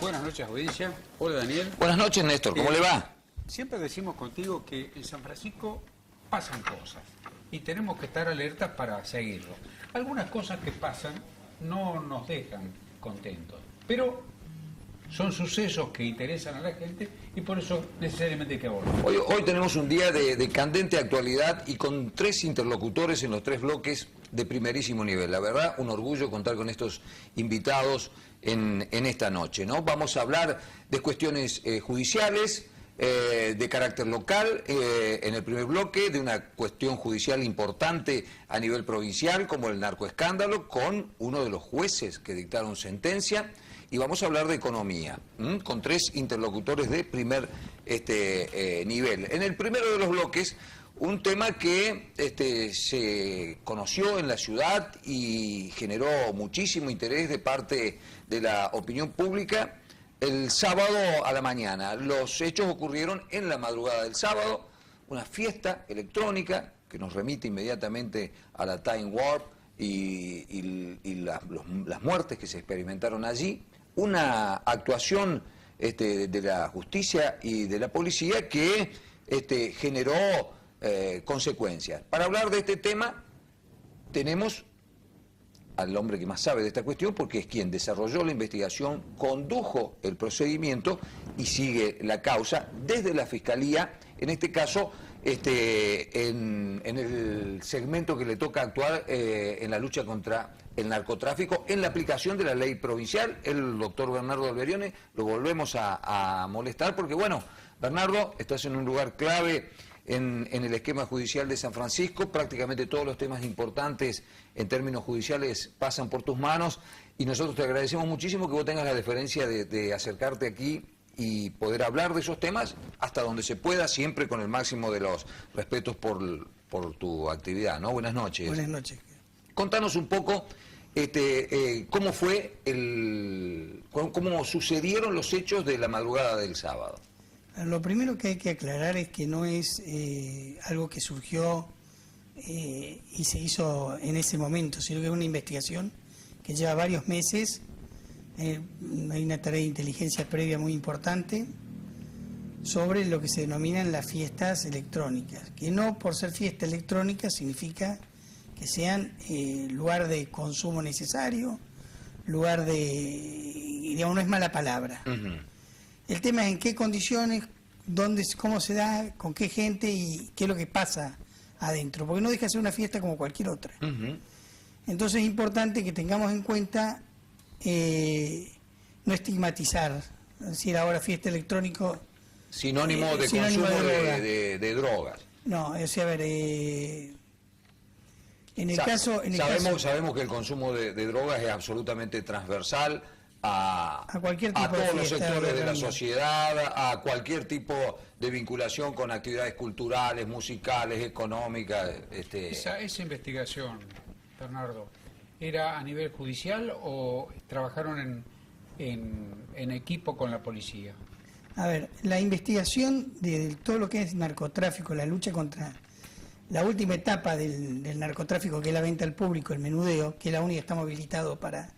Buenas noches, audiencia. Hola, Daniel. Buenas noches, Néstor. ¿Cómo le va? Siempre decimos contigo que en San Francisco pasan cosas y tenemos que estar alertas para seguirlo. Algunas cosas que pasan no nos dejan contentos, pero son sucesos que interesan a la gente y por eso necesariamente hay que abordar. Hoy tenemos un día de candente actualidad y con 3 interlocutores en los 3 bloques de primerísimo nivel. La verdad, un orgullo contar con estos invitados en esta noche, ¿no? Vamos a hablar de cuestiones judiciales, de carácter local, en el primer bloque, de una cuestión judicial importante a nivel provincial, como el narcoescándalo, con uno de los jueces que dictaron sentencia. Y vamos a hablar de economía, con 3 interlocutores de primer nivel. En el primero de los bloques, un tema que se conoció en la ciudad y generó muchísimo interés de parte de la opinión pública el sábado a la mañana. Los hechos ocurrieron en la madrugada del sábado, una fiesta electrónica que nos remite inmediatamente a la Time Warp y las muertes que se experimentaron allí. Una actuación de la justicia y de la policía que generó consecuencias. Para hablar de este tema tenemos al hombre que más sabe de esta cuestión, porque es quien desarrolló la investigación, condujo el procedimiento y sigue la causa desde la Fiscalía, en este caso en el segmento que le toca actuar en la lucha contra el narcotráfico, en la aplicación de la ley provincial. El doctor Bernardo Alberione, lo volvemos a molestar porque, bueno, Bernardo, estás en un lugar clave en el esquema judicial de San Francisco. Prácticamente todos los temas importantes en términos judiciales pasan por tus manos y nosotros te agradecemos muchísimo que vos tengas la deferencia de acercarte aquí y poder hablar de esos temas hasta donde se pueda, siempre con el máximo de los respetos por tu actividad, ¿no? Buenas noches. Buenas noches. Contanos un poco cómo fue cómo sucedieron los hechos de la madrugada del sábado. Lo primero que hay que aclarar es que no es algo que surgió y se hizo en ese momento, sino que es una investigación que lleva varios meses. Hay una tarea de inteligencia previa muy importante sobre lo que se denominan las fiestas electrónicas, que no por ser fiesta electrónica significa que sean lugar de consumo necesario, lugar de, digamos, no es mala palabra. El tema es en qué condiciones, dónde, cómo se da, con qué gente y qué es lo que pasa adentro, porque no deja de ser una fiesta como cualquier otra. Entonces es importante que tengamos en cuenta no estigmatizar, es decir, ahora fiesta electrónico... Sinónimo de consumo de drogas. No, o sea, a ver, en el caso... Sabemos que el consumo de drogas es absolutamente transversal a cualquier tipo todos los fiesta, sectores de la sociedad, a cualquier tipo de vinculación con actividades culturales, musicales, económicas. Esa investigación, Bernardo, ¿era a nivel judicial o trabajaron en equipo con la policía? A ver, la investigación de todo lo que es narcotráfico, la lucha contra la última etapa del narcotráfico, que es la venta al público, el menudeo, que es la única que está habilitado para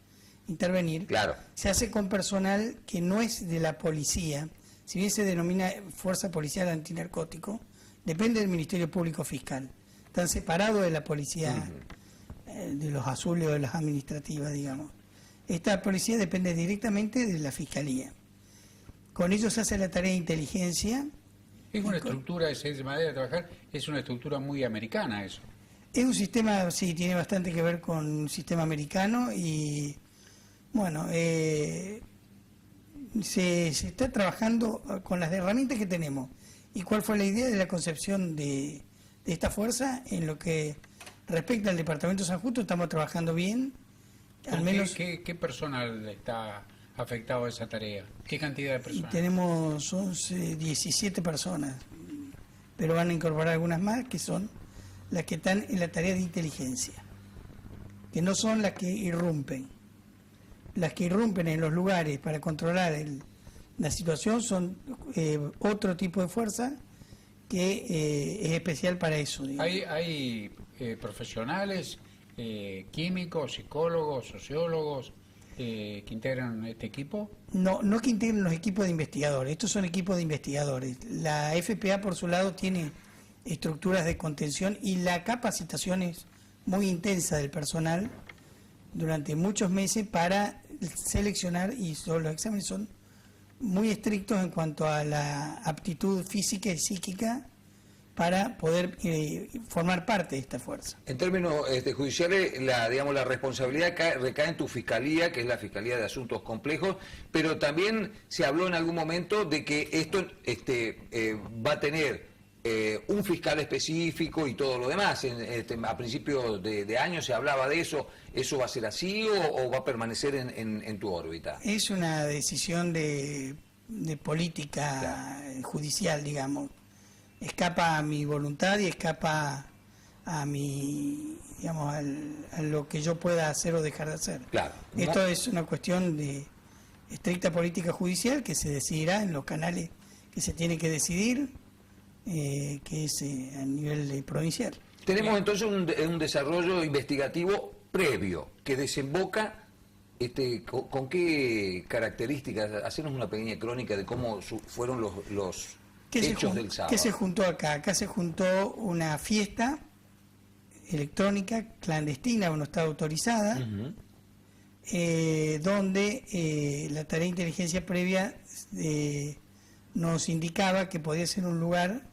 intervenir, claro, se hace con personal que no es de la policía, si bien se denomina Fuerza Policial Antinarcótico, depende del Ministerio Público Fiscal, están separados de la policía de los azules o de las administrativas, digamos. Esta policía depende directamente de la Fiscalía. Con ellos se hace la tarea de inteligencia. Es una estructura, esa manera de trabajar, es una estructura muy americana eso. Es un sistema, sí, tiene bastante que ver con un sistema americano y, bueno, se está trabajando con las herramientas que tenemos. ¿Y cuál fue la idea de la concepción de esta fuerza? En lo que respecta al Departamento de San Justo, estamos trabajando bien. Al menos. ¿Qué personal está afectado a esa tarea? ¿Qué cantidad de personas? Tenemos 17 personas, pero van a incorporar algunas más que son las que están en la tarea de inteligencia, que no son las que irrumpen. Las que irrumpen en los lugares para controlar la situación son otro tipo de fuerza que es especial para eso. ¿Hay profesionales, químicos, psicólogos, sociólogos, que integran este equipo? No, no que integren los equipos de investigadores, estos son equipos de investigadores. La FPA, por su lado, tiene estructuras de contención y la capacitación es muy intensa del personal durante muchos meses para seleccionar, y los exámenes son muy estrictos en cuanto a la aptitud física y psíquica para poder formar parte de esta fuerza. En términos judiciales, la responsabilidad recae en tu fiscalía, que es la Fiscalía de Asuntos Complejos, pero también se habló en algún momento de que esto va a tener un fiscal específico y todo lo demás. A principios de año se hablaba de eso. ¿Eso va a ser así o va a permanecer en tu órbita? Es una decisión de política judicial, digamos. Escapa a mi voluntad y escapa a mi, digamos, a lo que yo pueda hacer o dejar de hacer. Claro. Esto es una cuestión de estricta política judicial que se decidirá en los canales que se tiene que decidir, que es a nivel provincial. Tenemos entonces un desarrollo investigativo previo que desemboca, ¿con qué características? Hacernos una pequeña crónica de cómo fueron los hechos del sábado. ¿Qué se juntó acá? Acá se juntó una fiesta electrónica clandestina, no estaba autorizada, donde la tarea de inteligencia previa nos indicaba que podía ser un lugar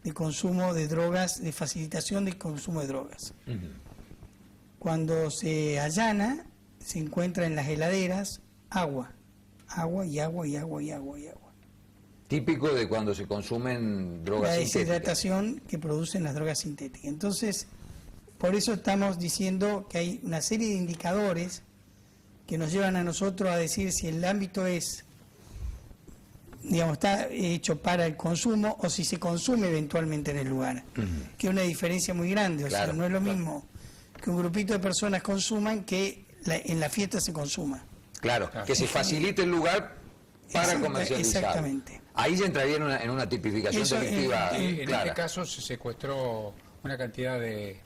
de consumo de drogas, de facilitación del consumo de drogas. Cuando se allana, se encuentra en las heladeras agua y agua y agua y agua y agua. Típico de cuando se consumen drogas la sintéticas. La deshidratación que producen las drogas sintéticas. Entonces, por eso estamos diciendo que hay una serie de indicadores que nos llevan a nosotros a decir si el ámbito es, digamos, está hecho para el consumo o si se consume eventualmente en el lugar, que es una diferencia muy grande. O sea, no es lo mismo que un grupito de personas consuman que en la fiesta se consuma. Claro, que se facilite el lugar para comercializar. Exactamente. Ahí se entraría en una tipificación delictiva. En este caso se secuestró una cantidad de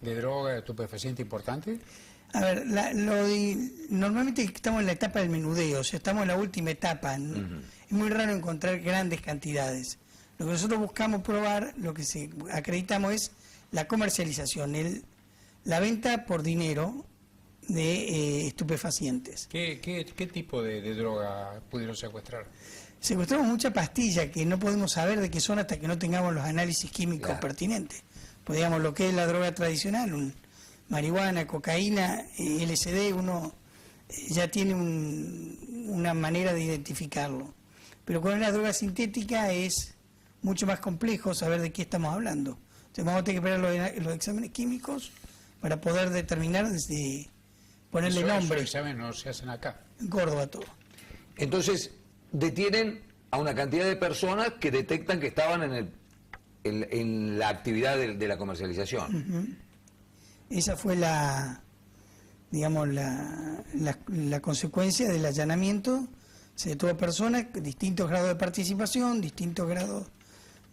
droga, de estupefaciente importante. A ver, normalmente estamos en la etapa del menudeo, o sea, estamos en la última etapa. Es muy raro encontrar grandes cantidades. Lo que nosotros buscamos probar, lo que acreditamos es la comercialización, la venta por dinero de estupefacientes. ¿Qué tipo de droga pudieron secuestrar? Secuestramos mucha pastilla que no podemos saber de qué son hasta que no tengamos los análisis químicos pertinentes. Pues digamos, lo que es la droga tradicional, marihuana, cocaína, LSD, uno ya tiene una manera de identificarlo. Pero con la droga sintética es mucho más complejo saber de qué estamos hablando. Entonces vamos a tener que esperar los exámenes químicos para poder determinar desde ponerle nombre. Esos exámenes no se hacen acá. En Córdoba todo. Entonces, detienen a una cantidad de personas que detectan que estaban en la actividad de la comercialización. Esa fue la consecuencia del allanamiento. Se detuvo a personas, distintos grados de participación, distintos grados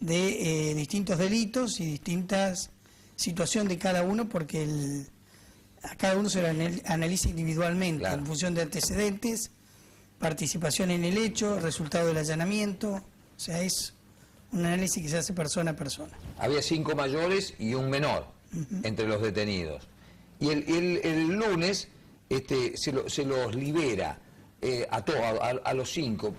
de distintos delitos y distintas situación de cada uno, porque a cada uno se lo analiza individualmente, en función de antecedentes, participación en el hecho, resultado del allanamiento. O sea, es un análisis que se hace persona a persona. Había 5 mayores y un menor entre los detenidos. Y el lunes se los libera a todos, a los 5.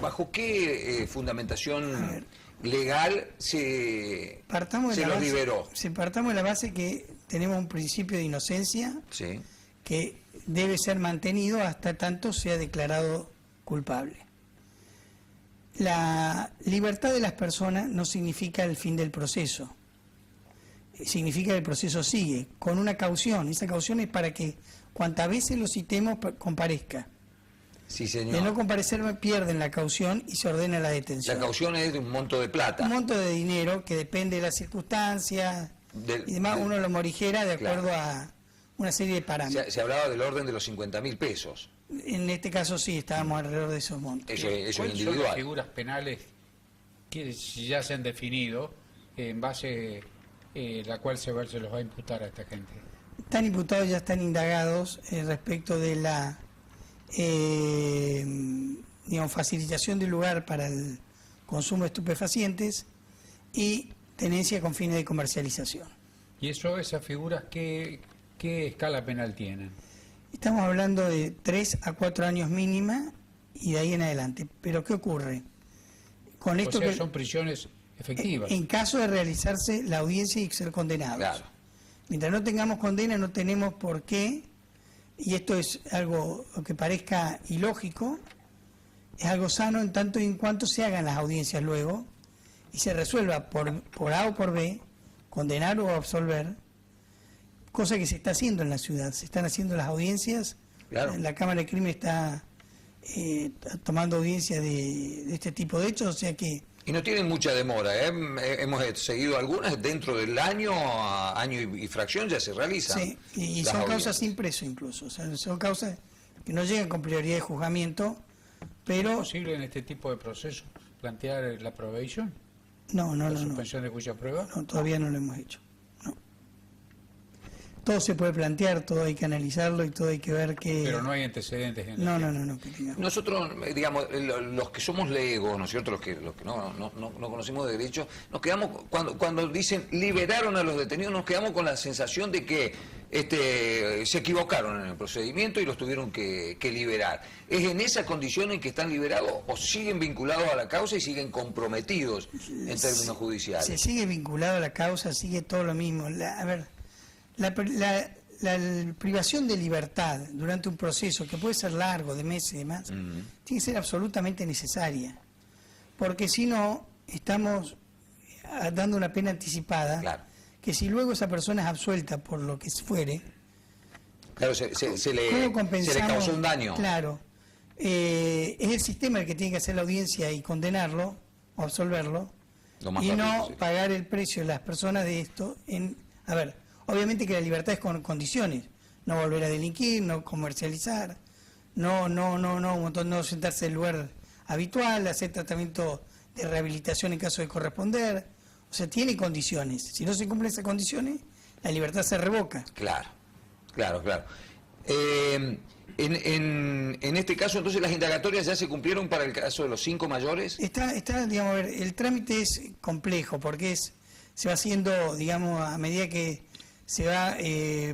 ¿Bajo qué fundamentación legal se los liberó? Partamos de la base que tenemos un principio de inocencia que debe ser mantenido hasta tanto sea declarado culpable. La libertad de las personas no significa el fin del proceso, significa que el proceso sigue, con una caución. Esa caución es para que cuantas veces lo citemos comparezca. Sí, señor. De no comparecer pierden la caución y se ordena la detención. La caución es de un monto de plata. Un monto de dinero que depende de las circunstancias y demás, uno lo morigera de acuerdo a una serie de parámetros. Se hablaba del orden de los 50.000 pesos. En este caso sí, estábamos alrededor de esos montos. Eso es ¿Cuáles individual. son las figuras penales que ya se han definido en base la cual se los va a imputar a esta gente? Están imputados, ya están indagados respecto de la digamos, facilitación del lugar para el consumo de estupefacientes y tenencia con fines de comercialización. ¿Y esas figuras qué escala penal tienen? Estamos hablando de 3 a 4 años mínima y de ahí en adelante. Pero ¿qué ocurre? Con esto O sea, que son prisiones efectivas. en caso de realizarse la audiencia y ser condenados. Claro. Mientras no tengamos condena, no tenemos por qué, y esto es algo que parezca ilógico, es algo sano en tanto y en cuanto se hagan las audiencias luego y se resuelva por A o por B, condenar o absolver, cosa que se está haciendo en la ciudad. Se están haciendo las audiencias, Claro. la Cámara de Crimen está tomando audiencias de este tipo de hechos, o sea que Y no tienen mucha demora, ¿eh? Hemos seguido algunas, dentro del año, a año y fracción ya se realizan. sí, y las son causas audiencias. sin preso incluso, o sea, son causas que no llegan con prioridad de juzgamiento, ¿Es pero posible en este tipo de procesos plantear la probation? no, ¿La suspensión de juicio a prueba? no, todavía no lo hemos hecho. No. Todo se puede plantear, todo hay que analizarlo y todo hay que ver que... Pero no hay antecedentes en No, que tengamos. Nosotros, digamos, los que somos legos, ¿no es cierto?, los que no conocimos de derecho, nos quedamos, cuando dicen liberaron a los detenidos, nos quedamos con la sensación de que se equivocaron en el procedimiento y los tuvieron que liberar. ¿Es en esa condición en que están liberados o siguen vinculados a la causa y siguen comprometidos en términos judiciales? Se sigue vinculado a la causa, sigue todo lo mismo. La privación de libertad durante un proceso que puede ser largo, de meses y demás, tiene que ser absolutamente necesaria. Porque si no, estamos dando una pena anticipada, Claro. que si luego esa persona es absuelta por lo que fuere, Claro, se ¿cómo le compensamos? causó un daño. Claro. Es el sistema el que tiene que hacer la audiencia y condenarlo o absolverlo, Lo más y rápido no posible. pagar el precio de las personas de esto. A ver, obviamente que la libertad es con condiciones, no volver a delinquir, no comercializar, no sentarse en el lugar habitual, hacer tratamiento de rehabilitación en caso de corresponder. O sea, tiene condiciones. Si no se cumplen esas condiciones, la libertad se revoca. Claro. En este caso, entonces, las indagatorias ya se cumplieron para el caso de los 5 mayores. Digamos, a ver, el trámite es complejo porque se va haciendo, digamos, a medida que se va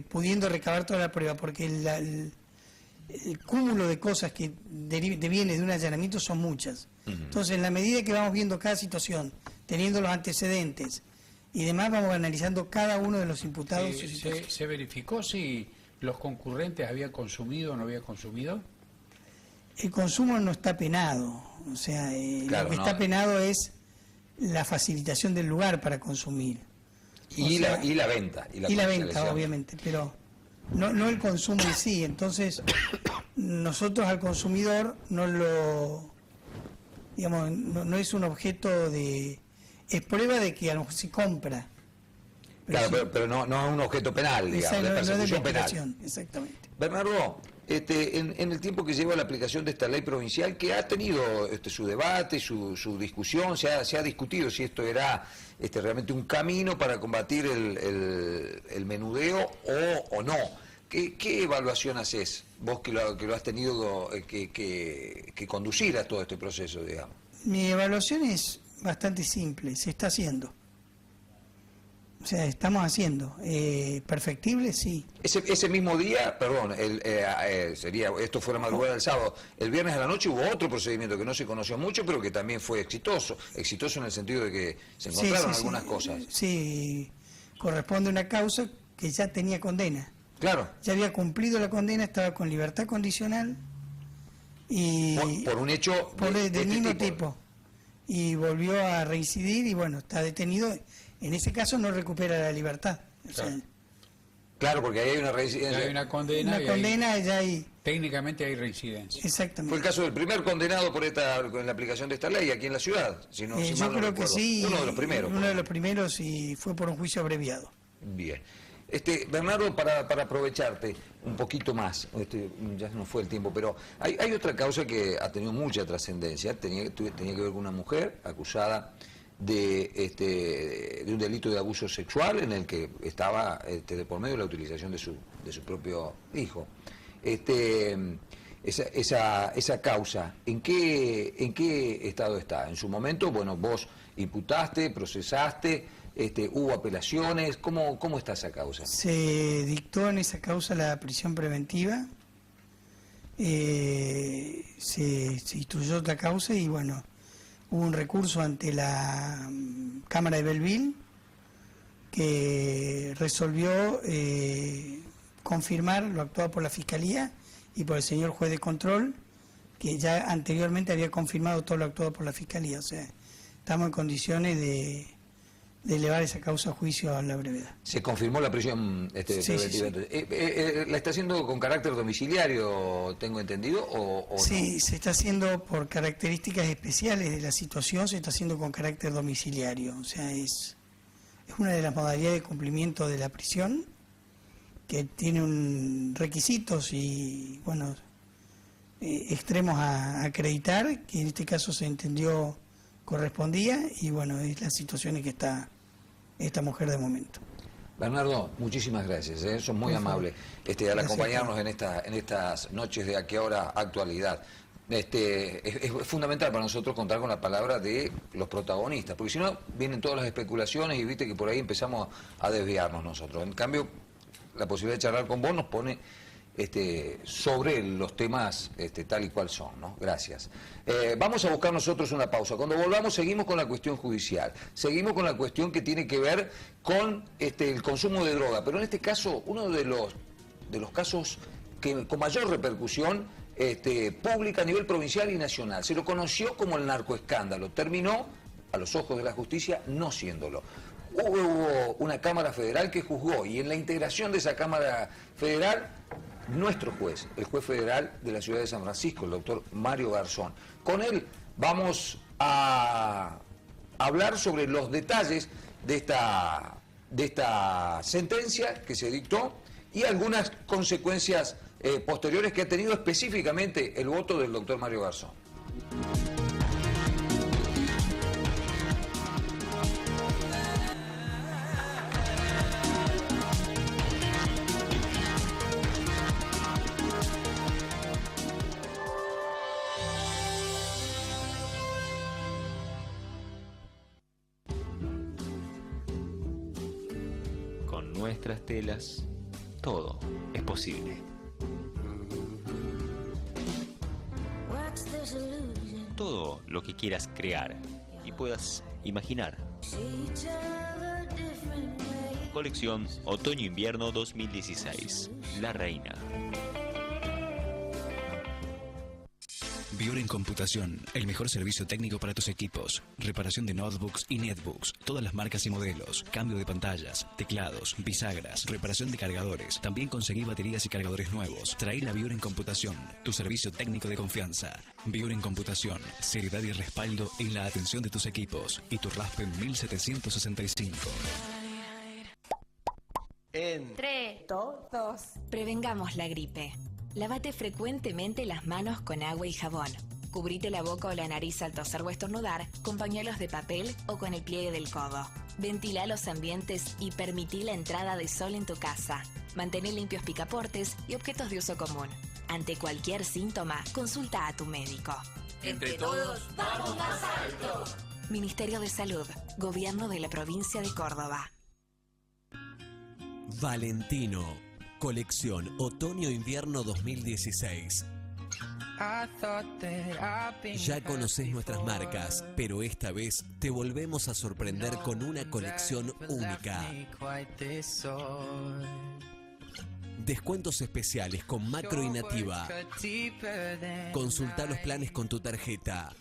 pudiendo recabar toda la prueba, porque el cúmulo de cosas que deviene de un allanamiento son muchas. Entonces, en la medida que vamos viendo cada situación, teniendo los antecedentes y demás, vamos analizando cada uno de los imputados. ¿Se verificó si los concurrentes habían consumido o no habían consumido? El consumo no está penado, o sea, Claro, lo que no. está penado es la facilitación del lugar para consumir. Y O sea, la venta. Y la venta, comercialización. obviamente, pero no el consumo en sí. Entonces, nosotros al consumidor no es un objeto de... Es prueba de que a lo mejor se compra. Claro, sí, pero no es un objeto penal, digamos, de no es de persecución penal. investigación, exactamente. Bernardo, en el tiempo que lleva la aplicación de esta ley provincial, que ha tenido su debate, su discusión, se ha discutido si esto era realmente un camino para combatir el menudeo o no. ¿Qué evaluación haces vos que lo has tenido que conducir a todo este proceso, digamos? Mi evaluación es bastante simple, se está haciendo. O sea, estamos haciendo. ¿Perfectible? Sí. Ese mismo día, perdón, esto fue la madrugada del sábado, el viernes a la noche hubo otro procedimiento que no se conoció mucho, pero que también fue exitoso en el sentido de que se encontraron algunas cosas. Sí, corresponde a una causa que ya tenía condena. Claro, Ya había cumplido la condena, estaba con libertad condicional y por un hecho de del este mismo tipo. Y volvió a reincidir y bueno, está detenido. En ese caso no recupera la libertad. O sea, Claro, porque ahí hay una reincidencia. Hay una condena y condena ya hay... técnicamente hay reincidencia. Exactamente. Fue el caso del primer condenado con la aplicación de esta ley aquí en la ciudad, si Yo mal no creo que recuerdo. sí. Uno de los primeros. Uno de los primeros y fue por un juicio abreviado. Bien. Bernardo, para aprovecharte un poquito más, ya no fue el tiempo, pero hay otra causa que ha tenido mucha trascendencia, tenía que ver con una mujer acusada de un delito de abuso sexual en el que estaba de por medio la utilización de su propio hijo. Esa causa, ¿en qué estado está? En su momento, bueno, vos imputaste, procesaste, hubo apelaciones, ¿cómo está esa causa? Se dictó en esa causa la prisión preventiva, se instruyó otra causa y bueno, hubo un recurso ante la Cámara de Belleville que resolvió confirmar lo actuado por la Fiscalía y por el señor juez de control, que ya anteriormente había confirmado todo lo actuado por la Fiscalía. O sea, estamos en condiciones de elevar esa causa a juicio a la brevedad. ¿Se confirmó la prisión preventiva? Sí. ¿La está haciendo con carácter domiciliario, tengo entendido, o sí, no? Se está haciendo por características especiales de la situación, se está haciendo con carácter domiciliario. O sea, es una de las modalidades de cumplimiento de la prisión, que tiene requisitos y, bueno, extremos a acreditar, que en este caso se entendió correspondía, y bueno, es la situación en que está esta mujer de momento. Bernardo, muchísimas gracias, son muy amables al acompañarnos en estas noches de A Qué Hora Actualidad. Es fundamental para nosotros contar con la palabra de los protagonistas, porque si no vienen todas las especulaciones y viste que por ahí empezamos a desviarnos nosotros. En cambio, la posibilidad de charlar con vos nos pone sobre los temas tal y cual son, ¿no? Gracias. Vamos a buscar nosotros una pausa. Cuando volvamos seguimos con la cuestión judicial, seguimos con la cuestión que tiene que ver con el consumo de droga, pero en este caso uno de los casos que con mayor repercusión pública a nivel provincial y nacional. Se lo conoció como el narcoescándalo, terminó a los ojos de la justicia no siéndolo. Hubo una Cámara Federal que juzgó, y en la integración de esa Cámara Federal, nuestro juez, el juez federal de la ciudad de San Francisco, el doctor Mario Garzón. Con él vamos a hablar sobre los detalles de esta sentencia que se dictó y algunas consecuencias posteriores que ha tenido específicamente el voto del doctor Mario Garzón. Nuestras telas, todo es posible. Todo lo que quieras crear y puedas imaginar. Colección Otoño-Invierno 2016. La Reina. Biuren Computación, el mejor servicio técnico para tus equipos. Reparación de notebooks y netbooks, todas las marcas y modelos. Cambio de pantallas, teclados, bisagras, reparación de cargadores. También conseguí baterías y cargadores nuevos. Traí la Biuren Computación, tu servicio técnico de confianza. Biuren Computación, seriedad y respaldo en la atención de tus equipos. Y tu Raspen 1765. En 3, 2. Prevengamos la gripe. Lávate frecuentemente las manos con agua y jabón. Cubrite la boca o la nariz al toser o estornudar con pañuelos de papel o con el pliegue del codo. Ventila los ambientes y permití la entrada de sol en tu casa. Mantén limpios picaportes y objetos de uso común. Ante cualquier síntoma, consulta a tu médico. Entre todos, vamos más alto. Ministerio de Salud, Gobierno de la Provincia de Córdoba. Valentino. Colección Otoño-Invierno 2016. Ya conoces nuestras marcas, pero esta vez te volvemos a sorprender con una colección única. Descuentos especiales con Macro y Nativa. Consulta los planes con tu tarjeta.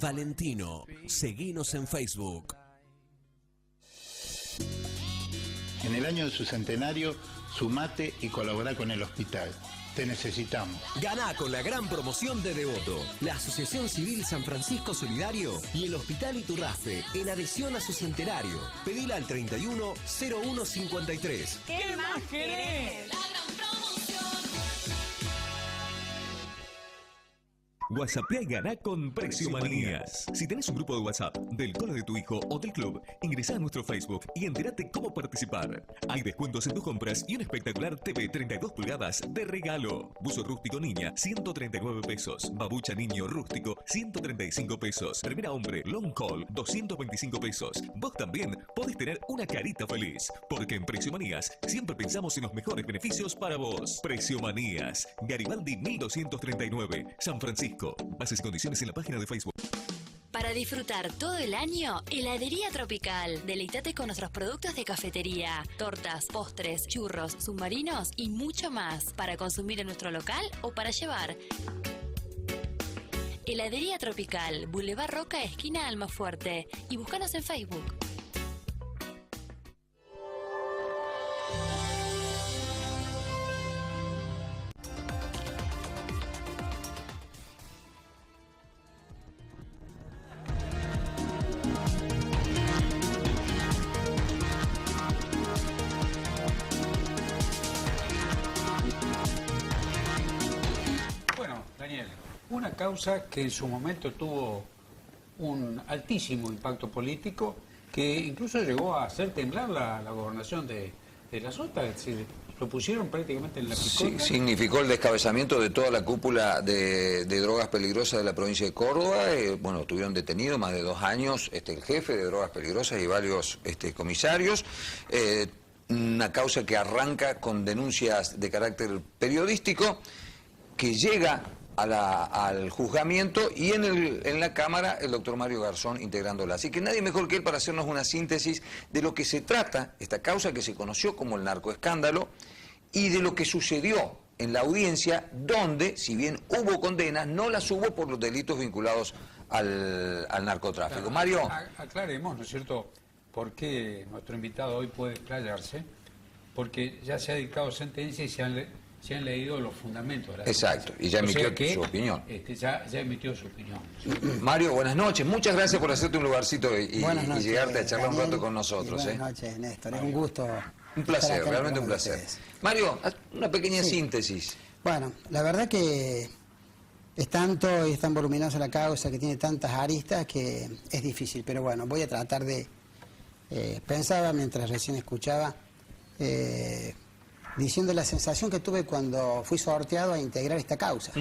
Valentino, seguinos en Facebook. En el año de su centenario, sumate y colabora con el hospital. Te necesitamos. Ganá con la gran promoción de Devoto, la Asociación Civil San Francisco Solidario y el Hospital Iturraspe, en adhesión a su centenario. Pedila al 310153. ¿Qué más querés? La gran promoción. WhatsAppea y gana con Precio Manías. Si tenés un grupo de WhatsApp del cole de tu hijo o del club, ingresá a nuestro Facebook y entérate cómo participar. Hay descuentos en tus compras y un espectacular TV 32 pulgadas de regalo. Buzo rústico niña, 139 pesos. Babucha niño rústico, 135 pesos. Remera hombre long haul, 225 pesos. Vos también podés tener una carita feliz, porque en Precio Manías siempre pensamos en los mejores beneficios para vos. Precio Manías, Garibaldi 1239, San Francisco. Bases y condiciones en la página de Facebook. Para disfrutar todo el año, Heladería Tropical. Deleitate con nuestros productos de cafetería, tortas, postres, churros, submarinos y mucho más para consumir en nuestro local o para llevar. Heladería Tropical, Boulevard Roca, esquina Almafuerte. Y búscanos en Facebook. Una causa que en su momento tuvo un altísimo impacto político, que incluso llegó a hacer temblar la gobernación de la Sota. Lo pusieron prácticamente en la picota. Sí, significó el descabezamiento de toda la cúpula de drogas peligrosas de la provincia de Córdoba. Bueno, tuvieron detenido más de 2 años el jefe de drogas peligrosas y varios comisarios. Una causa que arranca con denuncias de carácter periodístico, que llega al juzgamiento y en la Cámara el doctor Mario Garzón integrándola. Así que nadie mejor que él para hacernos una síntesis de lo que se trata, esta causa que se conoció como el narcoescándalo, y de lo que sucedió en la audiencia, donde, si bien hubo condenas, no las hubo por los delitos vinculados al narcotráfico. Claro, Mario. Aclaremos, ¿no es cierto?, por qué nuestro invitado hoy puede explayarse, porque ya se ha dictado sentencia y se han leído los fundamentos de la Exacto, y ya emitió su opinión. Ya emitió su opinión. Mario, buenas noches. Muchas gracias por hacerte un lugarcito y llegarte a charlar un rato con nosotros. Buenas noches, Néstor. Es un gusto. Un placer, realmente un placer. Mario, una pequeña síntesis. Bueno, la verdad que es tanto y es tan voluminosa la causa, que tiene tantas aristas, que es difícil. Pero bueno, voy a tratar de... pensaba mientras recién escuchaba... diciendo la sensación que tuve cuando fui sorteado a integrar esta causa.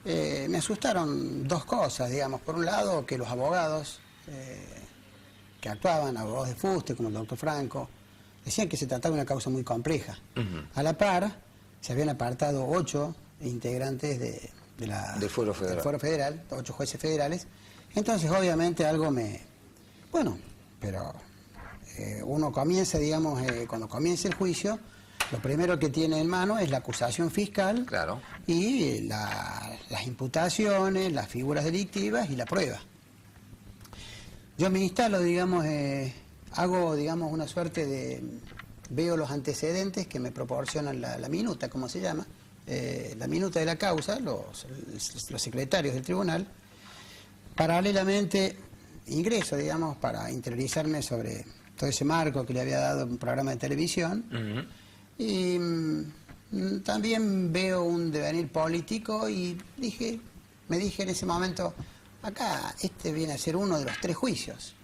Me asustaron 2 cosas, digamos. Por un lado, que los abogados que actuaban, abogados de fuste, como el doctor Franco, decían que se trataba de una causa muy compleja. A la par, se habían apartado 8 integrantes del Fuero Federal, 8 jueces federales. Entonces, obviamente, algo me... Bueno, pero uno comienza, digamos, cuando comienza el juicio... Lo primero que tiene en mano es la acusación fiscal, claro, y las imputaciones, las figuras delictivas y la prueba. Yo me instalo, digamos, hago, digamos, una suerte de... Veo los antecedentes que me proporcionan la minuta, como se llama, la minuta de la causa, los secretarios del tribunal. Paralelamente ingreso, digamos, para interiorizarme sobre todo ese marco que le había dado un programa de televisión. Y también veo un devenir político y me dije en ese momento, acá viene a ser uno de los 3 juicios.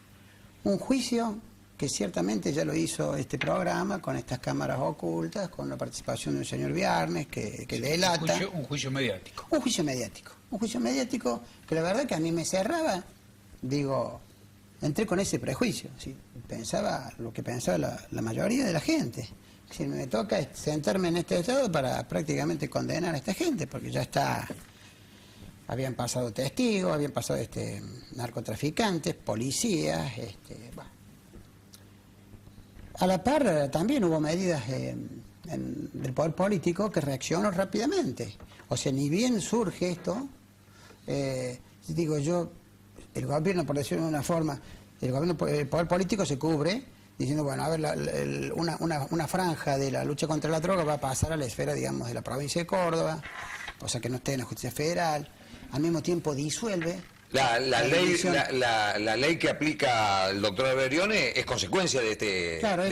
Un juicio que ciertamente ya lo hizo este programa, con estas cámaras ocultas, con la participación del señor Viernes, que delata. Un juicio mediático. Un juicio mediático que la verdad que a mí me cerraba, entré con ese prejuicio, ¿sí? Pensaba lo que pensaba la mayoría de la gente. Si me toca sentarme en este estado para prácticamente condenar a esta gente, porque ya habían pasado testigos, habían pasado narcotraficantes, policías, A la par también hubo medidas del poder político que reaccionó rápidamente. O sea, ni bien surge esto, el gobierno, por decirlo de una forma, el poder político se cubre, diciendo, bueno, a ver, una franja de la lucha contra la droga va a pasar a la esfera, digamos, de la provincia de Córdoba, o sea que no esté en la justicia federal. Al mismo tiempo disuelve La ley que aplica el doctor Alberione es consecuencia de este. Claro, es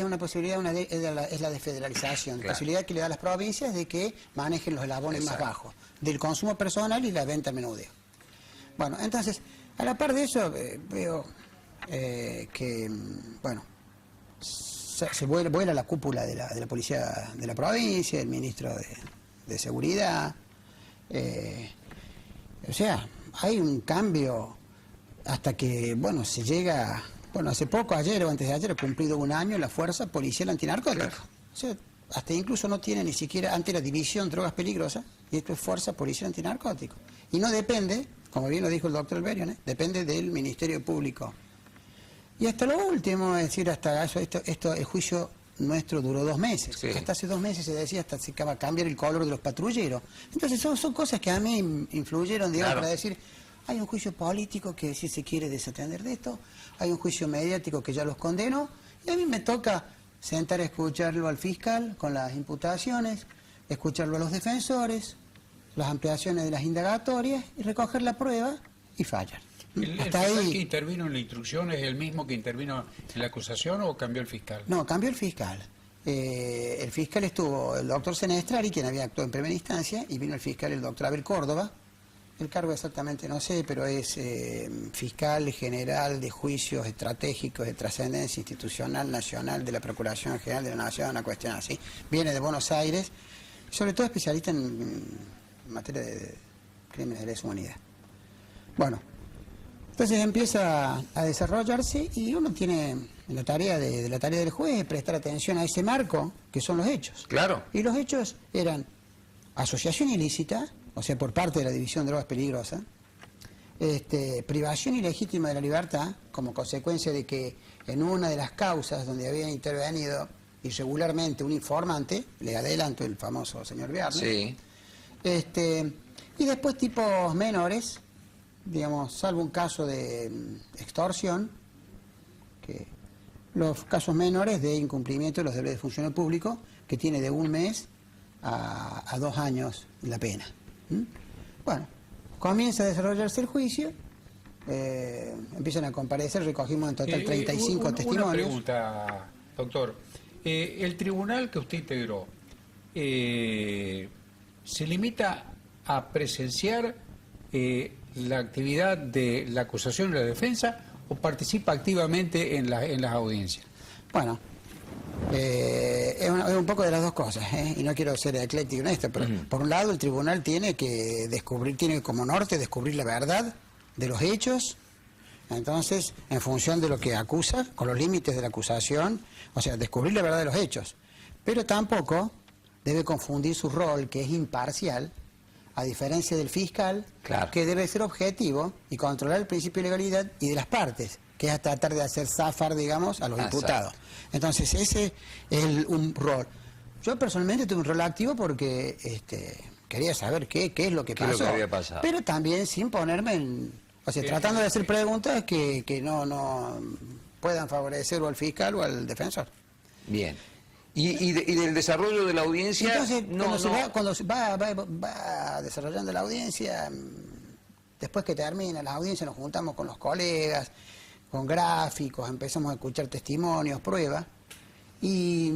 una posibilidad, es la desfederalización, la posibilidad que le da a las provincias de que manejen los eslabones más bajos, del consumo personal y la venta al menudeo. Bueno, entonces, a la par de eso, veo que, bueno, se vuela la cúpula de la policía de la provincia, el ministro de Seguridad, o sea, hay un cambio hasta que, bueno, se llega, bueno, hace poco, ayer o antes de ayer, ha cumplido un año la Fuerza Policial Antinarcótica. Claro. O sea, hasta incluso no tiene ni siquiera, antes la División Drogas Peligrosas, y esto es Fuerza Policial Antinarcótico. Y no depende, como bien lo dijo el doctor Alberione, depende del Ministerio Público. Y hasta lo último, es decir, hasta eso, el juicio nuestro duró 2 meses. Sí. Hasta hace 2 meses se decía hasta se acaba de cambiar el color de los patrulleros. Entonces son cosas que a mí influyeron, digamos, para decir, hay un juicio político que si se quiere desatender de esto, hay un juicio mediático que ya los condenó, y a mí me toca sentar a escucharlo al fiscal con las imputaciones, escucharlo a los defensores, las ampliaciones de las indagatorias, y recoger la prueba y fallar. ¿El fiscal que intervino en la instrucción es el mismo que intervino en la acusación o cambió el fiscal? No, cambió el fiscal. El fiscal estuvo el doctor Senestrari, quien había actuado en primera instancia, y vino el fiscal, el doctor Abel Córdoba. El cargo exactamente no sé, pero es fiscal general de juicios estratégicos de trascendencia institucional nacional de la Procuración General de la Nación, una cuestión así. Viene de Buenos Aires, sobre todo especialista en materia de crímenes de lesa humanidad. Bueno, entonces empieza a desarrollarse y uno tiene la tarea de la tarea del juez prestar atención a ese marco que son los hechos. Claro. Y los hechos eran asociación ilícita, o sea, por parte de la División de Drogas Peligrosas, privación ilegítima de la libertad, como consecuencia de que en una de las causas donde había intervenido irregularmente un informante, le adelanto el famoso señor Viarne, y después tipos menores, digamos, salvo un caso de extorsión, que los casos menores de incumplimiento de los deberes de funcionario público, que tiene de 1 mes a 2 años la pena. Bueno, comienza a desarrollarse el juicio, empiezan a comparecer, recogimos en total 35 testimonios. Una pregunta, doctor. El tribunal que usted integró, ¿se limita a presenciar la actividad de la acusación y la defensa o participa activamente en las audiencias? Bueno, es un poco de las dos cosas, y no quiero ser ecléctico en esto, pero por un lado el tribunal tiene que descubrir, tiene como norte descubrir la verdad de los hechos, entonces en función de lo que acusa, con los límites de la acusación, o sea, descubrir la verdad de los hechos, pero tampoco debe confundir su rol, que es imparcial, a diferencia del fiscal, claro, que debe ser objetivo y controlar el principio de legalidad y de las partes, que es tratar de hacer zafar, digamos, a los imputados. Entonces, ese es un rol. Yo personalmente tuve un rol activo porque quería saber qué es lo que pasó, lo que había pasado, pero también sin ponerme en... O sea, tratando de hacer preguntas que no puedan favorecer o al fiscal o al defensor. Bien. ¿Y del desarrollo de la audiencia? Entonces, cuando se va desarrollando la audiencia, después que termina la audiencia nos juntamos con los colegas, con gráficos, empezamos a escuchar testimonios, pruebas, y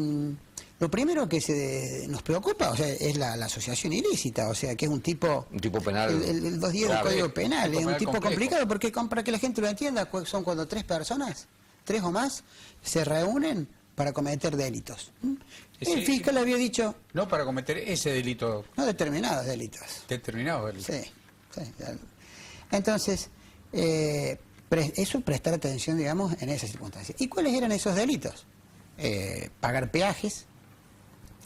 lo primero que nos preocupa, o sea, es la asociación ilícita, o sea, que es un tipo penal. El 210 del Código Penal, es un tipo complicado, porque para que la gente lo entienda, son cuando 3 personas, 3 o más, se reúnen para cometer delitos. El fiscal había dicho... No para cometer ese delito. No, determinados delitos. Determinados delitos. Sí. Entonces, eso prestar atención, digamos, en esas circunstancias. ¿Y cuáles eran esos delitos? Pagar peajes,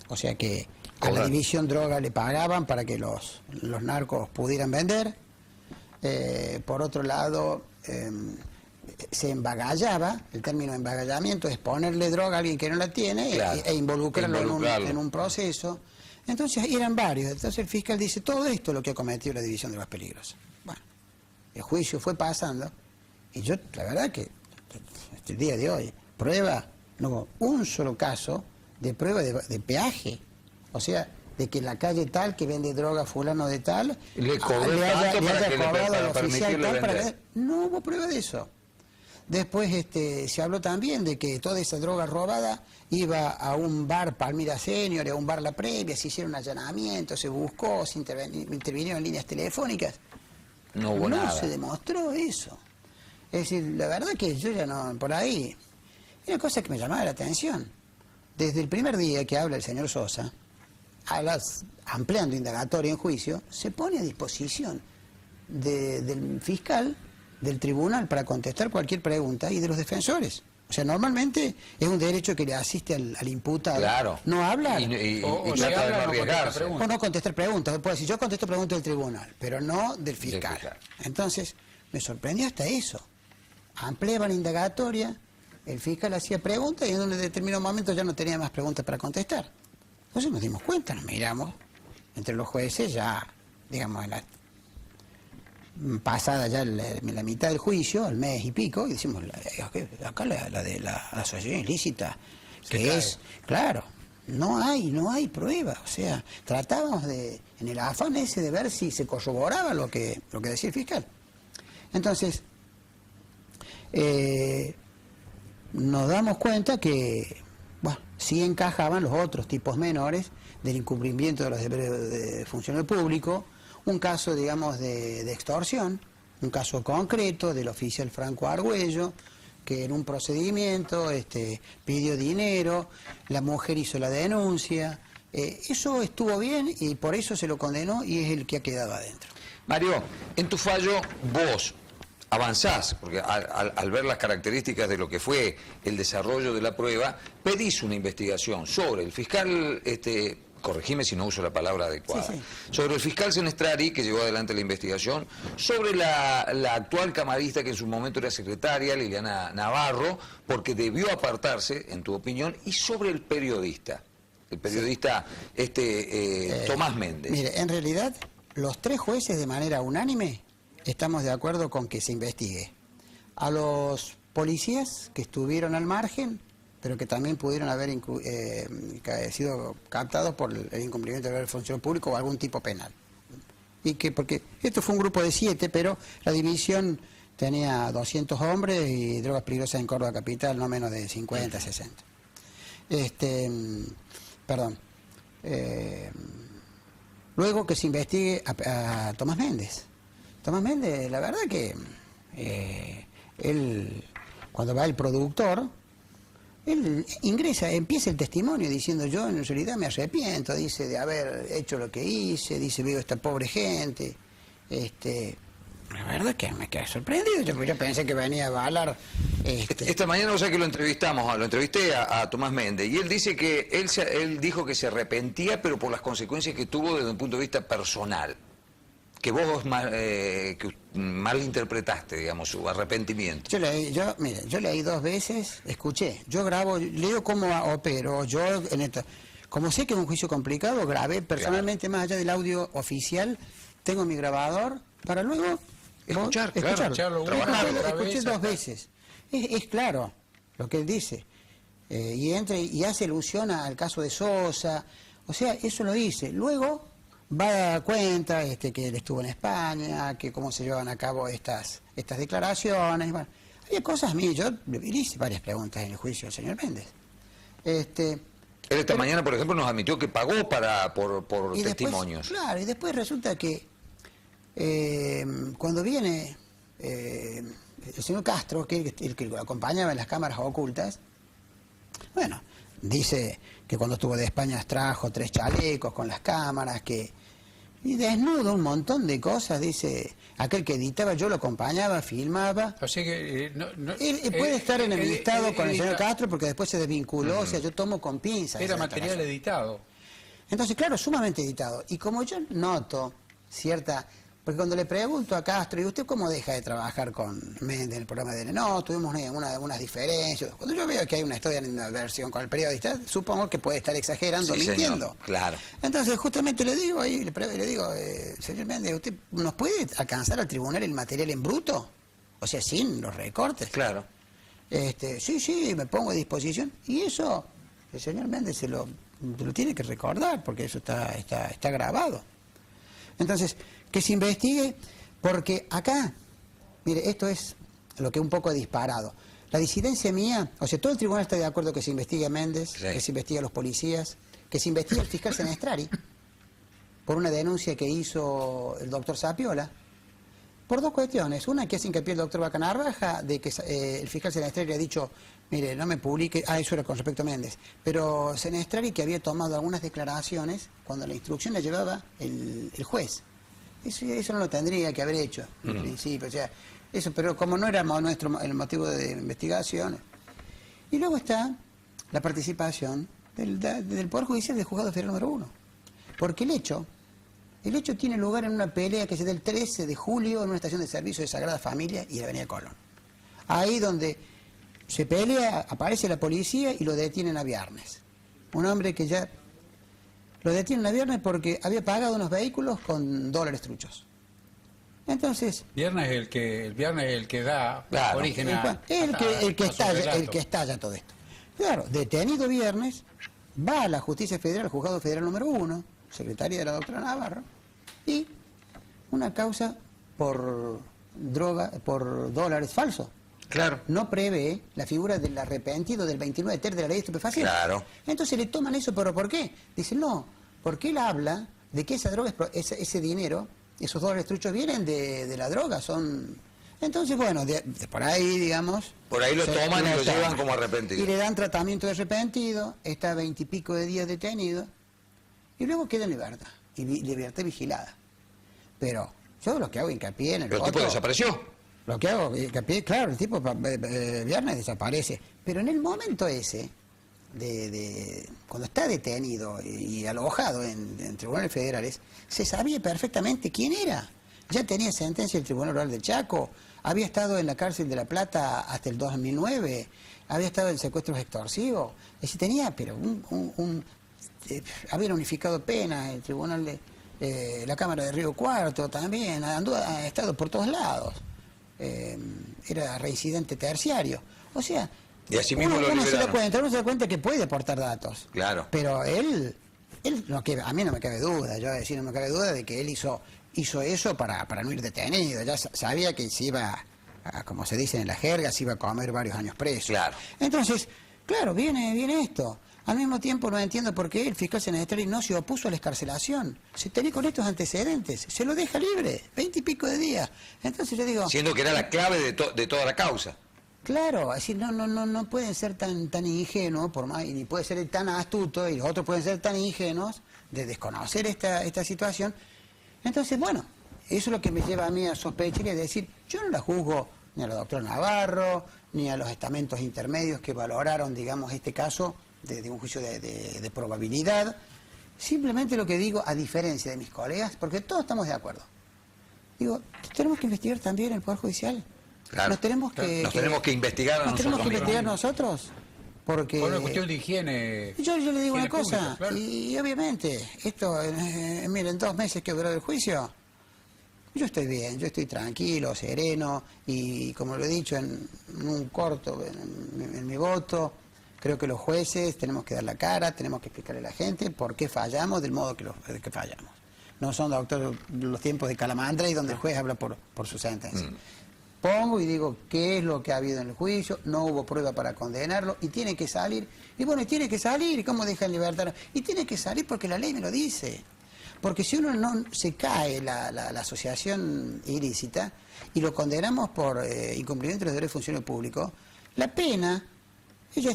o sea que a la División Droga le pagaban para que los narcos pudieran vender. Por otro lado... se embagallaba, el término embagallamiento es ponerle droga a alguien que no la tiene, claro, e involucrarlo en un proceso. Entonces eran varios. Entonces el fiscal dice, todo esto es lo que ha cometido la División de Drogas Peligrosas. Bueno, el juicio fue pasando y yo, la verdad que hasta el día de hoy, no hubo un solo caso de prueba de peaje. O sea, de que en la calle tal que vende droga fulano de tal le cobró le haya cobrado al para oficial tal para vender. que... No hubo prueba de eso. Después se habló también de que toda esa droga robada iba a un bar Palmira Senior, a un bar La Previa, se hicieron allanamientos, se buscó, se intervinieron líneas telefónicas. No hubo nada. No se demostró eso. Es decir, la verdad que yo ya no, por ahí, hay una cosa que me llamaba la atención. Desde el primer día que habla el señor Sosa, ampliando indagatoria en juicio, se pone a disposición del fiscal, del tribunal, para contestar cualquier pregunta y de los defensores. O sea, normalmente es un derecho que le asiste al imputado. Claro. No hablar. Y trata de no arriesgarse. O no contestar preguntas. Después, si yo contesto preguntas del tribunal, pero no del fiscal. Entonces, me sorprendió hasta eso. Ampliaba la indagatoria, el fiscal hacía preguntas y en un determinado momento ya no tenía más preguntas para contestar. Entonces nos dimos cuenta, nos miramos entre los jueces ya, digamos, en la pasada ya la mitad del juicio, al mes y pico, y decimos, acá la de la asociación ilícita, que es, claro, no hay prueba. O sea, tratábamos en el afán ese de ver si se corroboraba lo que decía el fiscal. Entonces, nos damos cuenta que, bueno, sí encajaban los otros tipos menores del incumplimiento de los deberes de funcionario público, un caso, digamos, de extorsión, un caso concreto del oficial Franco Argüello, que en un procedimiento pidió dinero, la mujer hizo la denuncia, eso estuvo bien y por eso se lo condenó y es el que ha quedado adentro. Mario, en tu fallo vos avanzás, porque al ver las características de lo que fue el desarrollo de la prueba, pedís una investigación sobre el fiscal, corregime si no uso la palabra adecuada, sí. Sobre el fiscal Senestrari, que llevó adelante la investigación, sobre la actual camarista que en su momento era secretaria, Liliana Navarro, porque debió apartarse, en tu opinión, y sobre el periodista Tomás Méndez. Mire, en realidad, los tres jueces de manera unánime estamos de acuerdo con que se investigue. A los policías que estuvieron al margen, pero que también pudieron haber sido captados por el incumplimiento del funcionario público o algún tipo penal. Porque esto fue un grupo de 7, pero la división tenía 200 hombres y drogas peligrosas en Córdoba capital, no menos de 50, 60. Luego que se investigue a Tomás Méndez. Tomás Méndez, la verdad que él, cuando va el productor, él empieza el testimonio diciendo: yo en realidad me arrepiento, dice, de haber hecho lo que hice, dice, veo a esta pobre gente. La verdad que me quedé sorprendido, yo pensé que venía a avalar. Esta mañana, o sea, que lo entrevisté a Tomás Méndez, y él dice que él dijo que se arrepentía, pero por las consecuencias que tuvo desde un punto de vista personal. Que vos malinterpretaste, digamos, su arrepentimiento. Yo leí 2 veces, escuché, yo grabo, leo cómo opero, como sé que es un juicio complicado, grabé personalmente, más allá del audio oficial, tengo mi grabador para luego escucharlo. Escuché 2 veces. Es claro lo que él dice. Y hace alusión al caso de Sosa, o sea, eso lo dice. Luego va a dar cuenta que él estuvo en España, que cómo se llevaban a cabo estas declaraciones. Bueno, había cosas mías, yo le hice varias preguntas en el juicio al señor Méndez. Él esta mañana, por ejemplo, nos admitió que pagó por testimonios. Después, claro, y después resulta que cuando viene el señor Castro, que el que lo acompañaba en las cámaras ocultas, bueno, dice que cuando estuvo de España trajo 3 chalecos con las cámaras, y desnudo un montón de cosas, dice, aquel que editaba, yo lo acompañaba, filmaba. O sea que él puede estar enemistado con el señor Castro porque después se desvinculó, o sea, yo tomo con pinzas. Era material editado. Entonces, claro, sumamente editado. Y como yo noto porque cuando le pregunto a Castro, ¿y usted cómo deja de trabajar con Méndez en el programa de él? No, tuvimos unas diferencias. Cuando yo veo que hay una historia en una versión con el periodista, supongo que puede estar exagerando, mintiendo. Señor, claro. Entonces, justamente le digo, señor Méndez, ¿usted nos puede alcanzar al tribunal el material en bruto? O sea, sin los recortes. Claro. Sí, me pongo a disposición. Y eso, el señor Méndez se lo lo tiene que recordar, porque eso está grabado. Entonces, que se investigue, porque acá, mire, esto es lo que un poco ha disparado. La disidencia mía, o sea, todo el tribunal está de acuerdo que se investigue a Méndez, sí, que se investigue a los policías, que se investigue al fiscal Senestrari, por una denuncia que hizo el doctor Sapiola, por dos cuestiones. Una, que hace hincapié el doctor Bacanarraja, de que el fiscal Senestrari le ha dicho, mire, no me publique, eso era con respecto a Méndez, pero Senestrari que había tomado algunas declaraciones cuando la instrucción la llevaba el juez. Eso no lo tendría que haber hecho, en principio, o sea, eso, pero como no era nuestro el motivo de investigación. Y luego está la participación del Poder Judicial del Juzgado Federal número 1, porque el hecho tiene lugar en una pelea que se da el 13 de julio en una estación de servicio de Sagrada Familia y la Avenida Colón. Ahí donde se pelea, aparece la policía y lo detienen a Viernes. Un hombre que ya lo detienen a Viernes porque había pagado unos vehículos con dólares truchos. Entonces, Viernes es el que da origen a... el que estalla todo esto. Claro, detenido Viernes, va a la Justicia Federal, al Juzgado Federal número 1, secretaria de la doctora Navarro, y una causa por dólares falsos. Claro. No prevé la figura del arrepentido del 29 ter de la ley de estupefacientes. Claro. Entonces le toman eso, ¿pero por qué? Dicen, no, porque él habla de que esa droga, ese dinero, esos dólares truchos vienen de la droga, son... Entonces, bueno, de por ahí, digamos... Por ahí lo toman y lo llevan como arrepentido. Y le dan tratamiento de arrepentido, está 20 y pico de días detenido, y luego queda en libertad, y libertad vigilada. Pero yo lo que hago hincapié en el... Pero el tipo desapareció. Lo que hago hincapié, claro, el tipo Viernes desaparece, pero en el momento ese, cuando está detenido y alojado en tribunales federales, se sabía perfectamente quién era. Ya tenía sentencia del Tribunal Oral del Chaco, había estado en la cárcel de La Plata hasta el 2009, había estado en secuestros extorsivos, es decir, tenía, pero habían unificado penas, el Tribunal de la Cámara de Río Cuarto también, ha estado por todos lados. Era reincidente terciario. O sea, y así mismo uno se da cuenta que puede aportar datos. Claro. Pero él a mí no me cabe duda, no me cabe duda de que él hizo eso para no ir detenido. Ya sabía que se iba, como se dice en la jerga, se iba a comer varios años preso. Claro. Entonces, claro, viene esto. Al mismo tiempo no entiendo por qué el fiscal Senestrari no se opuso a la excarcelación. Se tenía con estos antecedentes, se lo deja libre, 20 y pico de días. Entonces yo digo... Siendo que era la clave de toda la causa. Claro, es decir, no pueden ser tan ingenuos, por más, y ni puede ser tan astuto, y los otros pueden ser tan ingenuos de desconocer esta situación. Entonces, bueno, eso es lo que me lleva a mí a sospechar y a decir, yo no la juzgo ni a la doctora Navarro, ni a los estamentos intermedios que valoraron, digamos, este caso de un juicio de probabilidad. Simplemente lo que digo, a diferencia de mis colegas, porque todos estamos de acuerdo, digo, tenemos que investigar también el Poder Judicial. Claro. Nos tenemos que investigar nosotros. Porque... Por una cuestión de higiene. Yo le digo una cosa, pública, claro. y obviamente, esto, miren, 2 meses que duró el juicio, yo estoy bien, yo estoy tranquilo, sereno, y como lo he dicho en un corto, en mi voto, creo que los jueces tenemos que dar la cara, tenemos que explicarle a la gente por qué fallamos del modo que fallamos. No son, doctor, los tiempos de Calamandra y donde el juez habla por su sentencia. Pongo y digo qué es lo que ha habido en el juicio, no hubo prueba para condenarlo y tiene que salir. Y bueno, tiene que salir, ¿y cómo deja en libertad? Y tiene que salir porque la ley me lo dice. Porque si uno no se cae la asociación ilícita y lo condenamos por incumplimiento de los deberes de funcionario público, la pena,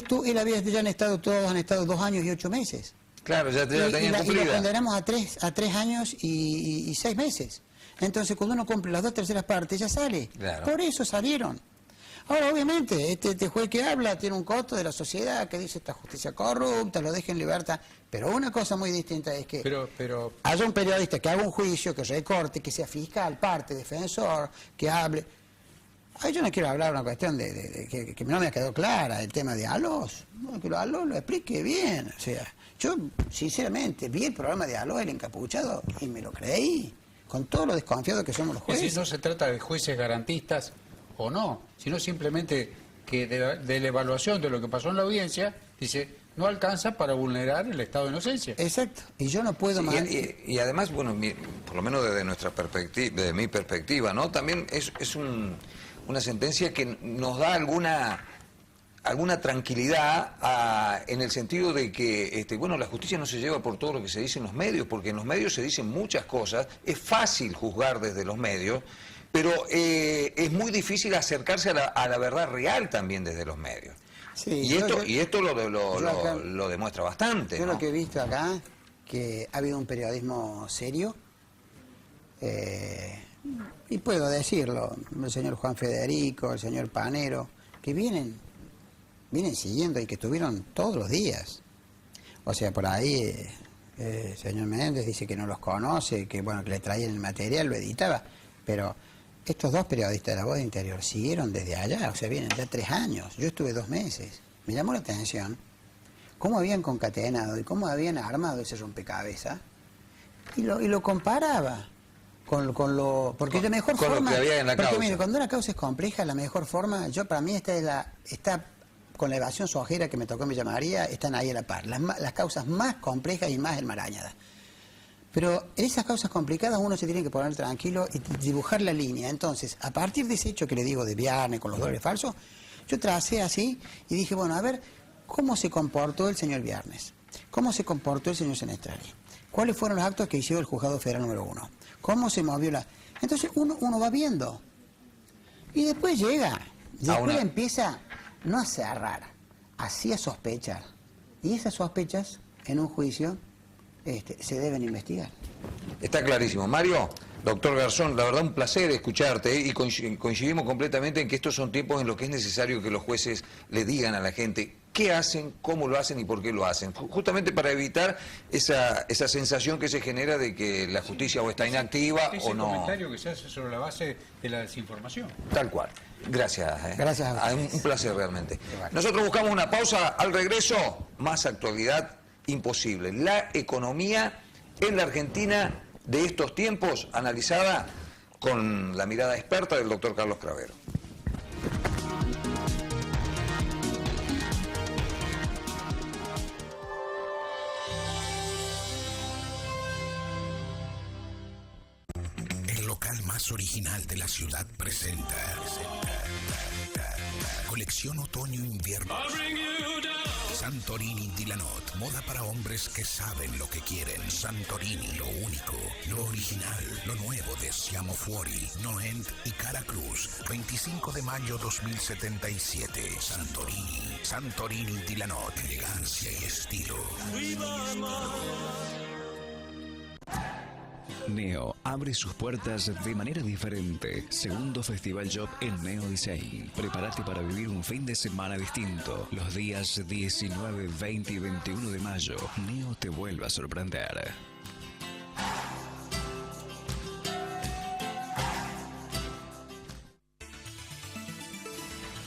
todos han estado 2 años y 8 meses. Claro, ya tenían cumplida. Y lo condenamos a 3 años y 6 meses. Entonces, cuando uno cumple las 2/3 partes, ya sale. Claro. Por eso salieron. Ahora, obviamente, este juez que habla tiene un costo de la sociedad que dice esta justicia corrupta, lo deja en libertad. Pero una cosa muy distinta es que haya un periodista que haga un juicio, que recorte, que sea fiscal, parte, defensor, que hable. Ay, yo no quiero hablar una cuestión que no me ha quedado clara, el tema de Alós. No, que Alós lo explique bien. O sea, yo, sinceramente, vi el programa de Alós, el encapuchado, y me lo creí. Con todo lo desconfiado que somos los jueces. Si no se trata de jueces garantistas o no, sino simplemente que de la evaluación de lo que pasó en la audiencia, dice, no alcanza para vulnerar el estado de inocencia. Exacto, y yo no puedo más. Y además, bueno, por lo menos desde nuestra perspectiva, desde mi perspectiva, ¿no? También es una sentencia que nos da alguna tranquilidad en el sentido de que, bueno, la justicia no se lleva por todo lo que se dice en los medios, porque en los medios se dicen muchas cosas, es fácil juzgar desde los medios, pero es muy difícil acercarse a la verdad real también desde los medios. Sí, y esto lo demuestra bastante. Yo ¿no? lo que he visto acá, que ha habido un periodismo serio, y puedo decirlo, el señor Juan Federico, el señor Panero, que vienen siguiendo y que estuvieron todos los días. O sea, por ahí el señor Menéndez dice que no los conoce, que bueno, que le traían el material, lo editaba, pero estos dos periodistas de La Voz del Interior siguieron desde allá, o sea, vienen ya 3 años. Yo estuve 2 meses. Me llamó la atención cómo habían concatenado y cómo habían armado ese rompecabezas y lo comparaba con lo... Porque la mejor forma... Con lo que había en la causa. Mire, cuando una causa es compleja, la mejor forma, para mí está con la evasión sojera que me tocó en Villa María, están ahí a la par. Las causas más complejas y más enmarañadas. Pero en esas causas complicadas uno se tiene que poner tranquilo y dibujar la línea. Entonces, a partir de ese hecho que le digo de Viarne con los dólares falsos, yo tracé así y dije, bueno, a ver, ¿cómo se comportó el señor Viernes? ¿Cómo se comportó el señor Senestrari? ¿Cuáles fueron los actos que hizo el juzgado federal número 1? ¿Cómo se movió la...? Entonces uno va viendo. Y después después empieza no a cerrar, así a sospechar. Y esas sospechas, en un juicio, se deben investigar. Está clarísimo. Mario, doctor Garzón, la verdad un placer escucharte y coincidimos completamente en que estos son tiempos en los que es necesario que los jueces le digan a la gente qué hacen, cómo lo hacen y por qué lo hacen. Justamente para evitar esa sensación que se genera de que la justicia o está inactiva o no. Ese comentario que se hace sobre la base de la desinformación. Tal cual. Gracias. Gracias a ustedes. Un placer realmente. Nosotros buscamos una pausa. Al regreso, más actualidad imposible. La economía en la Argentina de estos tiempos, analizada con la mirada experta del doctor Carlos Cravero. El local más original de la ciudad presenta colección otoño-invierno. Santorini Dilanot, moda para hombres que saben lo que quieren. Santorini, lo único, lo original, lo nuevo de Siamo Fuori, Noent y Cara Cruz. 25 de mayo 2077. Santorini Dilanot, elegancia y estilo. Neo abre sus puertas de manera diferente. Segundo Festival Job en Neo Design. Prepárate para vivir un fin de semana distinto. Los días 19, 20 y 21 de mayo, Neo te vuelve a sorprender.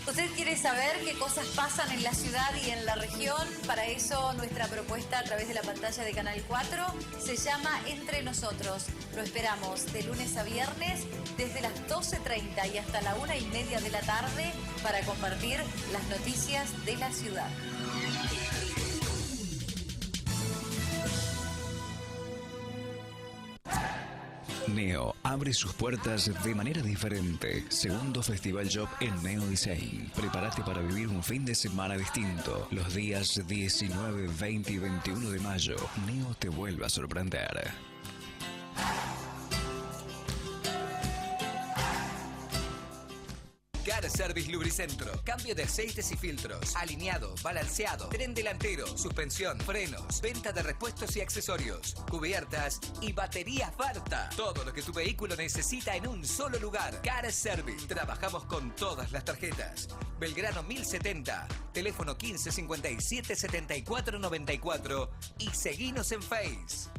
¿Usted quiere saber qué cosas pasan en la ciudad y en la región? Para eso nuestra propuesta a través de la pantalla de Canal 4 se llama Entre Nosotros. Lo esperamos de lunes a viernes desde las 12:30 y hasta la 1:30 de la tarde para compartir las noticias de la ciudad. Neo abre sus puertas de manera diferente. Segundo Festival Job en Neo Design. Prepárate para vivir un fin de semana distinto. Los días 19, 20 y 21 de mayo, Neo te vuelve a sorprender. Car Service Lubricentro. Cambio de aceites y filtros. Alineado, balanceado, tren delantero, suspensión, frenos, venta de repuestos y accesorios, cubiertas y baterías Barta. Todo lo que tu vehículo necesita en un solo lugar. Car Service. Trabajamos con todas las tarjetas. Belgrano 1070. Teléfono 15 57 74 94 y seguinos en Face.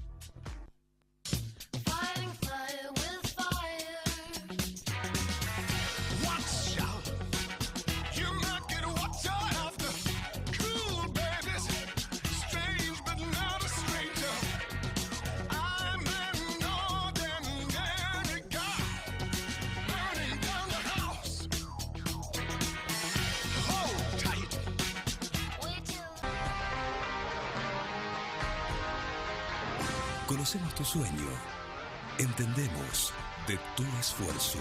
Conocemos tu sueño. Entendemos de tu esfuerzo.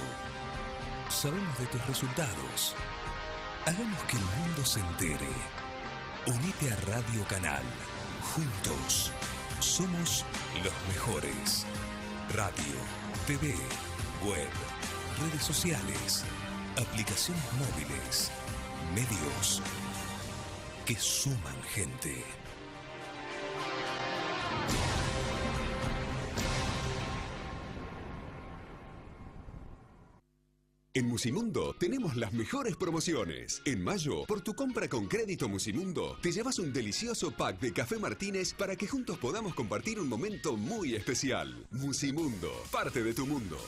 Sabemos de tus resultados. Hagamos que el mundo se entere. Unite a Radio Canal. Juntos somos los mejores. Radio, TV, web, redes sociales, aplicaciones móviles, medios que suman gente. En Musimundo tenemos las mejores promociones. En mayo, por tu compra con crédito Musimundo, te llevas un delicioso pack de Café Martínez para que juntos podamos compartir un momento muy especial. Musimundo, parte de tu mundo.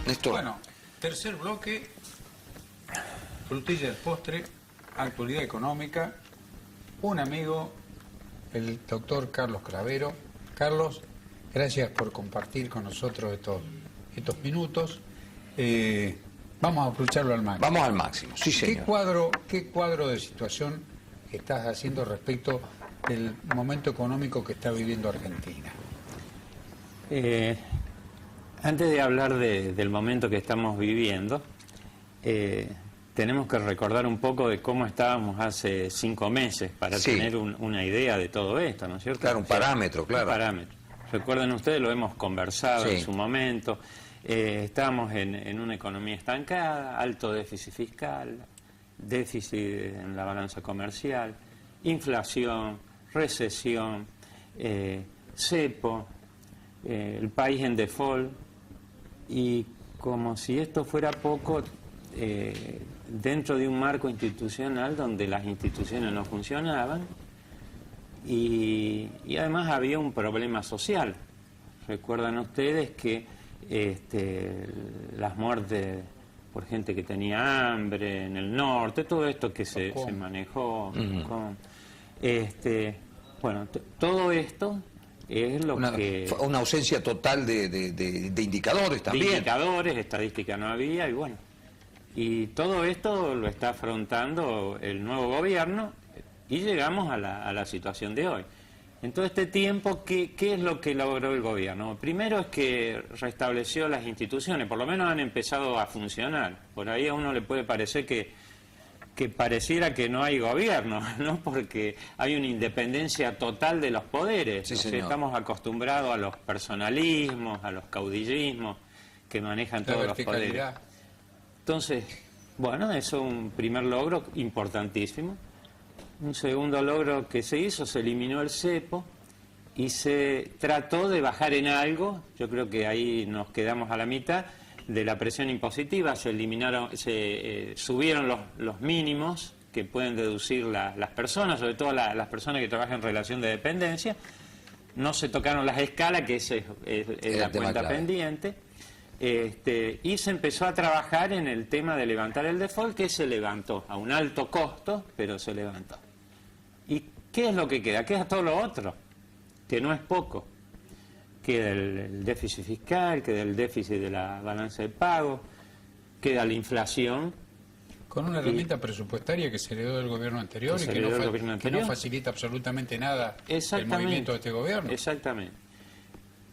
Néstor. Bueno, tercer bloque, frutilla del postre, actualidad económica, un amigo, el doctor Carlos Cravero. Carlos, gracias por compartir con nosotros estos minutos. Vamos a aprovecharlo al máximo. Vamos al máximo, sí señor. ¿Qué cuadro de situación estás haciendo respecto del momento económico que está viviendo Argentina? Antes de hablar del momento que estamos viviendo, tenemos que recordar un poco de cómo estábamos hace 5 meses para tener una idea de todo esto, ¿no es cierto? Claro, un parámetro, claro. Un parámetro. Recuerden ustedes, lo hemos conversado en su momento, estábamos en una economía estancada, alto déficit fiscal, déficit en la balanza comercial, inflación, recesión, cepo, el país en default, y como si esto fuera poco, dentro de un marco institucional donde las instituciones no funcionaban y además había un problema social. Recuerdan ustedes que las muertes por gente que tenía hambre en el norte, todo esto que se manejó, bueno, todo esto es lo que... Una ausencia total de indicadores también. De indicadores, estadística no había, y bueno. Y todo esto lo está afrontando el nuevo gobierno y llegamos a la situación de hoy. En todo este tiempo, ¿qué es lo que logró el gobierno? Primero es que restableció las instituciones, por lo menos han empezado a funcionar. Por ahí a uno le puede parecer que pareciera que no hay gobierno, ¿no? Porque hay una independencia total de los poderes. Sí, o sea, señor. estamos acostumbrados a los personalismos, a los caudillismos que manejan todos los poderes. Entonces, bueno, eso es un primer logro importantísimo. Un segundo logro que se hizo, se eliminó el cepo y se trató de bajar en algo, yo creo que ahí nos quedamos a la mitad, de la presión impositiva. Se subieron los mínimos que pueden deducir las personas, sobre todo las personas que trabajan en relación de dependencia. No se tocaron las escalas, que esa es la cuenta pendiente. Y se empezó a trabajar en el tema de levantar el default, que se levantó a un alto costo, pero se levantó. ¿Y qué es lo que queda? Queda todo lo otro, que no es poco. Queda el déficit fiscal, queda el déficit de la balanza de pago, queda la inflación. Con una herramienta presupuestaria que se heredó del gobierno anterior y que no facilita absolutamente nada el movimiento de este gobierno. Exactamente.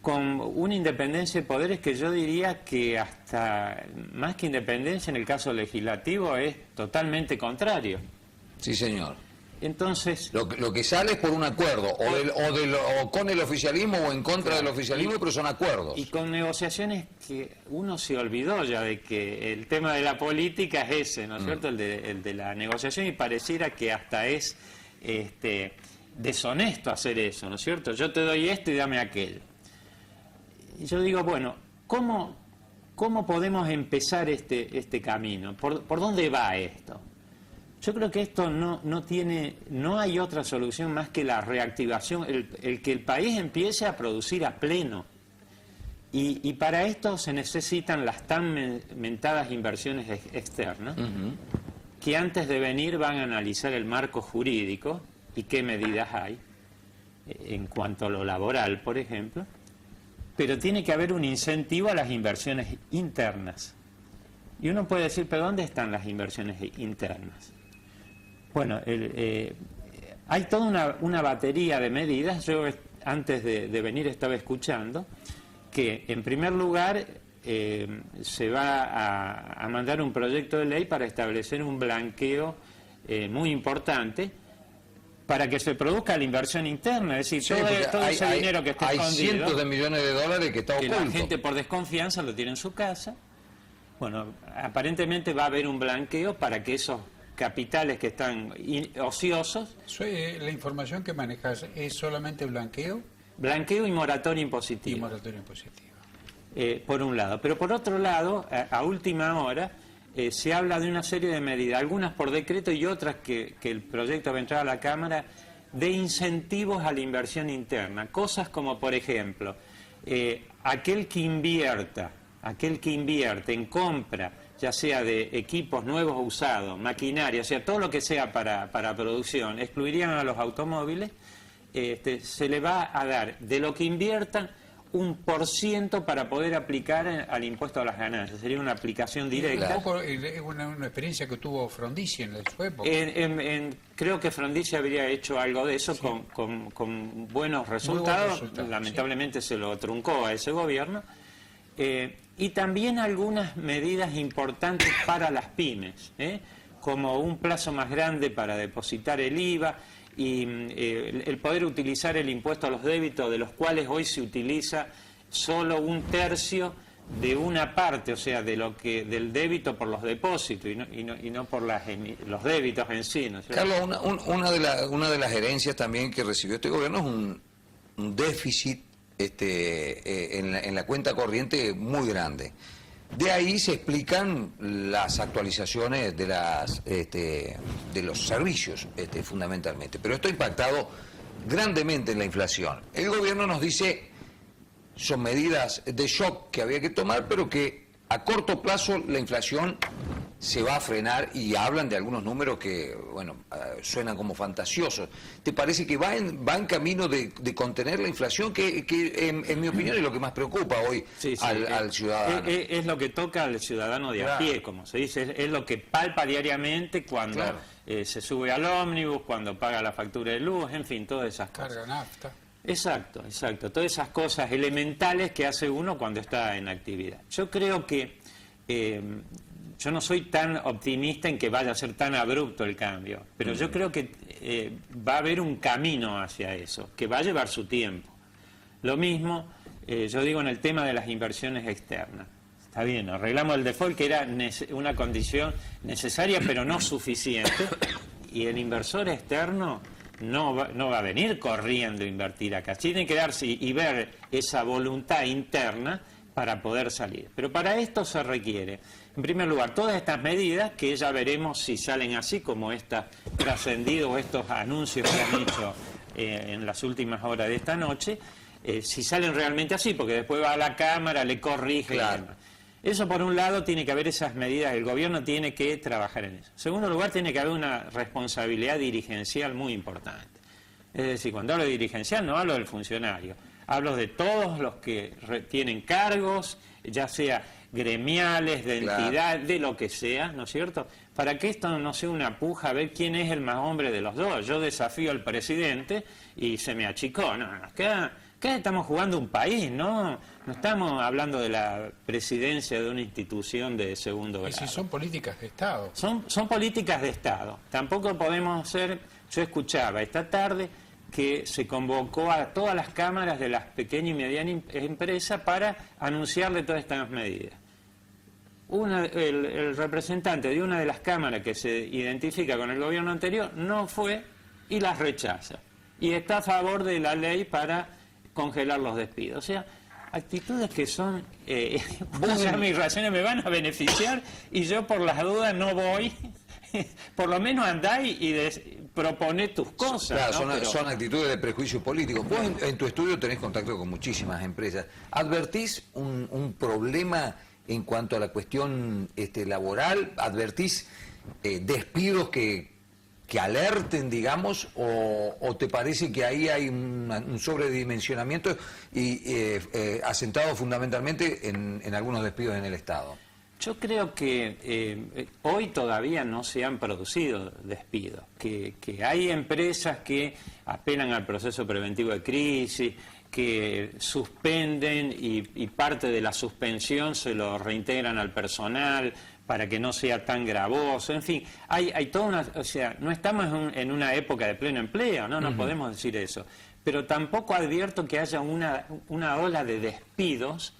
Con una independencia de poderes que yo diría que hasta más que independencia en el caso legislativo es totalmente contrario. Sí, señor. Entonces... Lo que sale es por un acuerdo, o con el oficialismo o en contra del oficialismo, pero son acuerdos. Y con negociaciones que uno se olvidó ya de que el tema de la política es ese, ¿no es cierto? El de la negociación, y pareciera que hasta es deshonesto hacer eso, ¿no es cierto? Yo te doy esto y dame aquello. Y yo digo, bueno, ¿cómo podemos empezar este camino? ¿Por dónde va esto? Yo creo que esto no hay otra solución más que la reactivación, el que el país empiece a producir a pleno. Y para esto se necesitan las tan mentadas inversiones externas, que antes de venir van a analizar el marco jurídico y qué medidas hay, en cuanto a lo laboral, por ejemplo, pero tiene que haber un incentivo a las inversiones internas. Y uno puede decir, ¿pero dónde están las inversiones internas? Bueno, hay toda una batería de medidas. Yo antes de venir estaba escuchando que, en primer lugar, se va a mandar un proyecto de ley para establecer un blanqueo muy importante para que se produzca la inversión interna, es decir, Sí, todo ese dinero que está escondido, hay cientos de millones de dólares que está que oculto. la gente por desconfianza lo tiene en su casa. Bueno, aparentemente va a haber un blanqueo para que esos capitales que están ociosos... La información que manejas es solamente blanqueo. Blanqueo y moratoria impositiva. Y moratoria impositiva. Por un lado. Pero por otro lado, a última hora, se habla de una serie de medidas, algunas por decreto y otras que el proyecto va a entrar a la Cámara, de incentivos a la inversión interna. Cosas como, por ejemplo, aquel que invierte en compra, ya sea de equipos nuevos o usados, maquinaria, o sea, todo lo que sea para producción, excluirían a los automóviles, se le va a dar de lo que inviertan un % para poder aplicar al impuesto a las ganancias. Sería una aplicación directa. Un poco una experiencia que tuvo Frondizi en su época. Creo que Frondizi habría hecho algo de eso, sí, con buenos resultados. Lamentablemente sí, se lo truncó a ese gobierno. Y también algunas medidas importantes para las pymes, como un plazo más grande para depositar el IVA y el poder utilizar el impuesto a los débitos, de los cuales hoy se utiliza solo un tercio de una parte, o sea, del débito por los depósitos y no por los débitos en sí, ¿no? Carlos, una de las herencias también que recibió este gobierno es un déficit en la cuenta corriente muy grande. De ahí se explican las actualizaciones de los servicios, fundamentalmente. Pero esto ha impactado grandemente en la inflación. El gobierno nos dice, son medidas de shock que había que tomar, pero que a corto plazo la inflación se va a frenar, y hablan de algunos números que, bueno, suenan como fantasiosos. ¿Te parece que va en camino de contener la inflación, que en mi opinión es lo que más preocupa hoy al ciudadano? Es lo que toca al ciudadano de a pie, como se dice, es lo que palpa diariamente cuando se sube al ómnibus, cuando paga la factura de luz, en fin, todas esas cosas. Carga nafta. Exacto, todas esas cosas elementales que hace uno cuando está en actividad. Yo creo que... yo no soy tan optimista en que vaya a ser tan abrupto el cambio, pero yo creo que va a haber un camino hacia eso, que va a llevar su tiempo. Lo mismo, yo digo, en el tema de las inversiones externas. Está bien, arreglamos el default, que era una condición necesaria pero no suficiente, y el inversor externo no va a venir corriendo a invertir acá. Tiene que darse y ver esa voluntad interna para poder salir. Pero para esto se requiere, en primer lugar, todas estas medidas, que ya veremos si salen así como está trascendido, estos anuncios que han hecho en las últimas horas de esta noche, si salen realmente así, porque después va a la Cámara, le corrige. Claro. Eso, por un lado, tiene que haber esas medidas, el gobierno tiene que trabajar en eso. En segundo lugar, tiene que haber una responsabilidad dirigencial muy importante. Es decir, cuando hablo de dirigencial no hablo del funcionario, hablo de todos los que tienen cargos, ya sea gremiales, de entidad, de lo que sea, ¿no es cierto? Para que esto no sea una puja a ver quién es el más hombre de los dos. Yo desafío al presidente y se me achicó. No, acá estamos jugando un país, ¿no? No estamos hablando de la presidencia de una institución de segundo grado. Y si son políticas de Estado. Son políticas de Estado. Tampoco podemos ser... Yo escuchaba esta tarde que se convocó a todas las cámaras de las pequeñas y medianas empresas para anunciarle todas estas medidas. El representante de una de las cámaras que se identifica con el gobierno anterior no fue y las rechaza. Y está a favor de la ley para congelar los despidos. O sea, actitudes que son... mis razones me van a beneficiar y yo por las dudas no voy... Por lo menos andá y proponé tus cosas. Claro, ¿no? son actitudes de prejuicio político. Vos en tu estudio tenés contacto con muchísimas empresas. ¿Advertís un problema en cuanto a la cuestión laboral? ¿Advertís despidos que que alerten, digamos, o te parece que ahí hay un sobredimensionamiento y asentado fundamentalmente en algunos despidos en el Estado? Yo creo que hoy todavía no se han producido despidos, que hay empresas que apelan al proceso preventivo de crisis, que suspenden y parte de la suspensión se lo reintegran al personal para que no sea tan gravoso. En fin, hay toda una... O sea, no estamos en una época de pleno empleo, no podemos decir eso. Pero tampoco advierto que haya una ola de despidos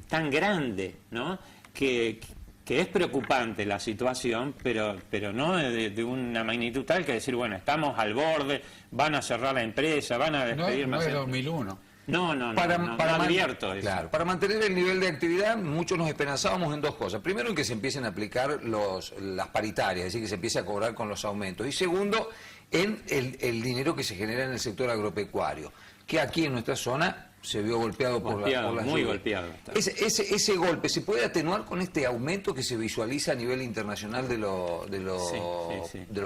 tan grande, ¿no? Que es preocupante la situación, pero no de una magnitud tal que decir, bueno, estamos al borde, van a cerrar la empresa, van a despedir más. No es 2001. No advierto eso. Claro, para mantener el nivel de actividad, muchos nos esperanzábamos en dos cosas. Primero, en que se empiecen a aplicar las paritarias, es decir, que se empiece a cobrar con los aumentos. Y segundo, en el dinero que se genera en el sector agropecuario, que aquí en nuestra zona se vio golpeado por las muy lluvias. golpeado. Ese golpe, ¿se puede atenuar con este aumento que se visualiza a nivel internacional de los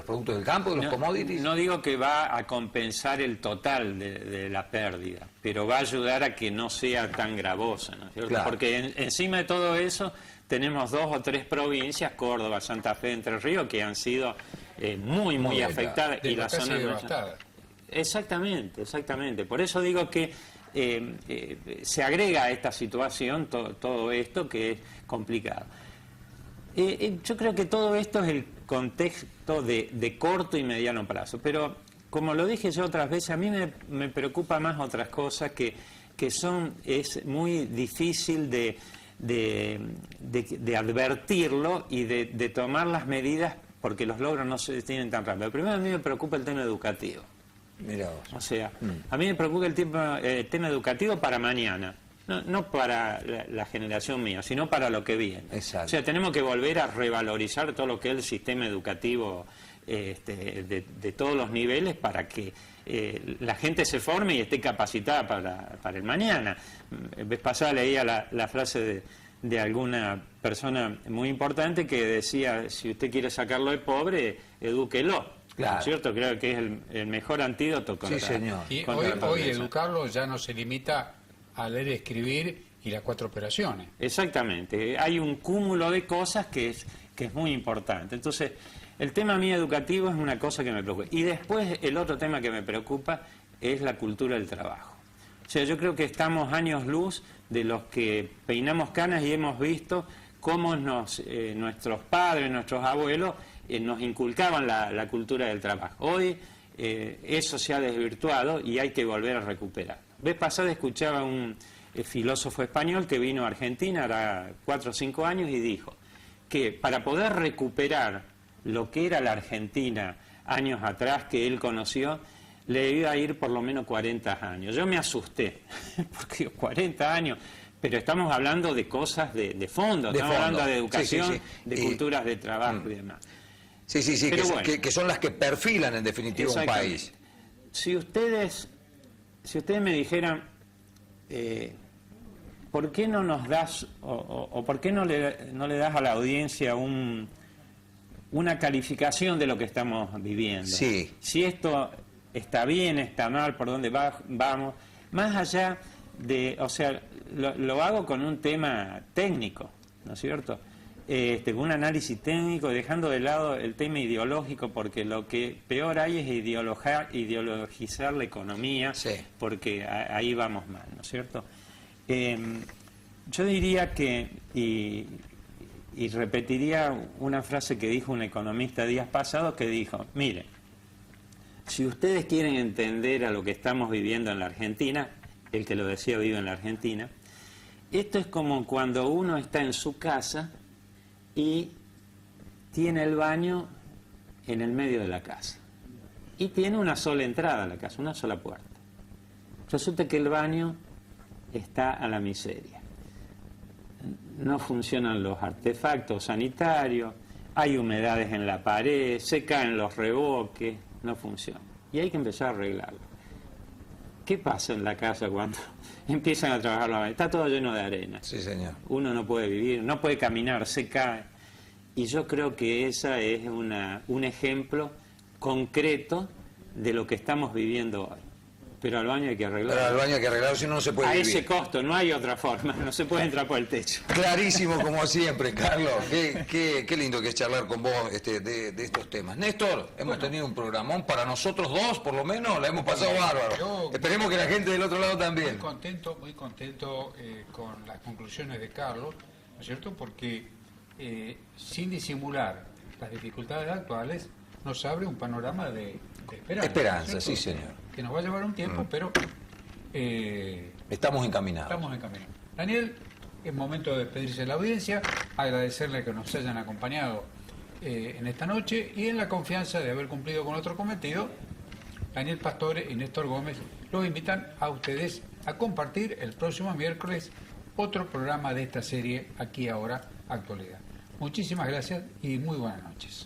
productos del campo, de los commodities? No digo que va a compensar el total de la pérdida, pero va a ayudar a que no sea tan gravosa, ¿no es cierto? Claro. Porque encima de todo eso tenemos 2 o 3 provincias, Córdoba, Santa Fe, Entre Ríos, que han sido muy afectadas. Y la zona devastada. Exactamente. Por eso digo que se agrega a esta situación todo esto que es complicado. Yo creo que todo esto es el contexto de corto y mediano plazo, pero como lo dije yo otras veces, a mí me preocupa más otras cosas que es muy difícil de advertirlo y de tomar las medidas porque los logros no se tienen tan rápido. Primero, a mí me preocupa el tema educativo. Mirá vos. O sea, a mí me preocupa el tema educativo para mañana, no para la generación mía, sino para lo que viene. Exacto. O sea, tenemos que volver a revalorizar todo lo que es el sistema educativo de todos los niveles para que la gente se forme y esté capacitada para el mañana. Vez pasada leía la frase de alguna persona muy importante que decía, si usted quiere sacarlo de pobre, edúquelo. Claro. ¿Cierto? Creo que es el mejor antídoto contra, señor. Y contra la hoy pobreza. educarlo ya no se limita a leer, escribir y las 4 operaciones. Exactamente. Hay un cúmulo de cosas que es muy importante. Entonces, el tema mío educativo es una cosa que me preocupa. Y después, el otro tema que me preocupa es la cultura del trabajo. O sea, yo creo que estamos años luz de los que peinamos canas y hemos visto cómo nuestros padres, nuestros abuelos, nos inculcaban la cultura del trabajo. Hoy eso se ha desvirtuado y hay que volver a recuperar. Vez pasada escuchaba un filósofo español que vino a Argentina hará 4 o 5 años y dijo que para poder recuperar lo que era la Argentina años atrás que él conoció, le iba a ir por lo menos 40 años. Yo me asusté, porque 40 años... Pero estamos hablando de cosas de fondo, estamos hablando de educación, de culturas de trabajo y demás. Sí, que son las que perfilan en definitiva un país. Si ustedes me dijeran, ¿por qué no nos das, o por qué no le das a la audiencia una calificación de lo que estamos viviendo? Sí. Si esto está bien, está mal, por dónde vamos, más allá de, o sea, lo hago con un tema técnico, ¿no es cierto? Con un análisis técnico, dejando de lado el tema ideológico, porque lo que peor hay es ideologizar la economía, porque ahí vamos mal, ¿no es cierto? Yo diría que, y repetiría una frase que dijo un economista días pasados, que dijo, mire, si ustedes quieren entender a lo que estamos viviendo en la Argentina, el que lo decía vive en la Argentina, esto es como cuando uno está en su casa y tiene el baño en el medio de la casa y tiene una sola entrada a la casa, una sola puerta. Resulta que el baño está a la miseria. No funcionan los artefactos sanitarios, hay humedades en la pared, se caen los revoques, no funciona. Y hay que empezar a arreglarlo. ¿Qué pasa en la casa cuando empiezan a trabajar la bañera? Está todo lleno de arena. Sí, señor. Uno no puede vivir, no puede caminar, se cae. Y yo creo que esa es un ejemplo concreto de lo que estamos viviendo hoy. Pero al baño hay que arreglarlo. Pero al baño hay que arreglarlo, si no, no se puede vivir. A ese costo, no hay otra forma, no se puede entrar por el techo. Clarísimo, como siempre, Carlos. Qué lindo que es charlar con vos de estos temas. Néstor, hemos tenido un programón para nosotros dos, por lo menos, la hemos pasado bárbaro. Esperemos que la gente del otro lado también. Muy contento con las conclusiones de Carlos, ¿no es cierto? Porque sin disimular las dificultades actuales, nos abre un panorama de esperanza. Esperanza, sí, señor. Que nos va a llevar un tiempo, pero... estamos encaminados. Daniel, es momento de despedirse de la audiencia, agradecerle que nos hayan acompañado en esta noche y en la confianza de haber cumplido con otro cometido. Daniel Pastore y Néstor Gómez los invitan a ustedes a compartir el próximo miércoles otro programa de esta serie Aquí Ahora Actualidad. Muchísimas gracias y muy buenas noches.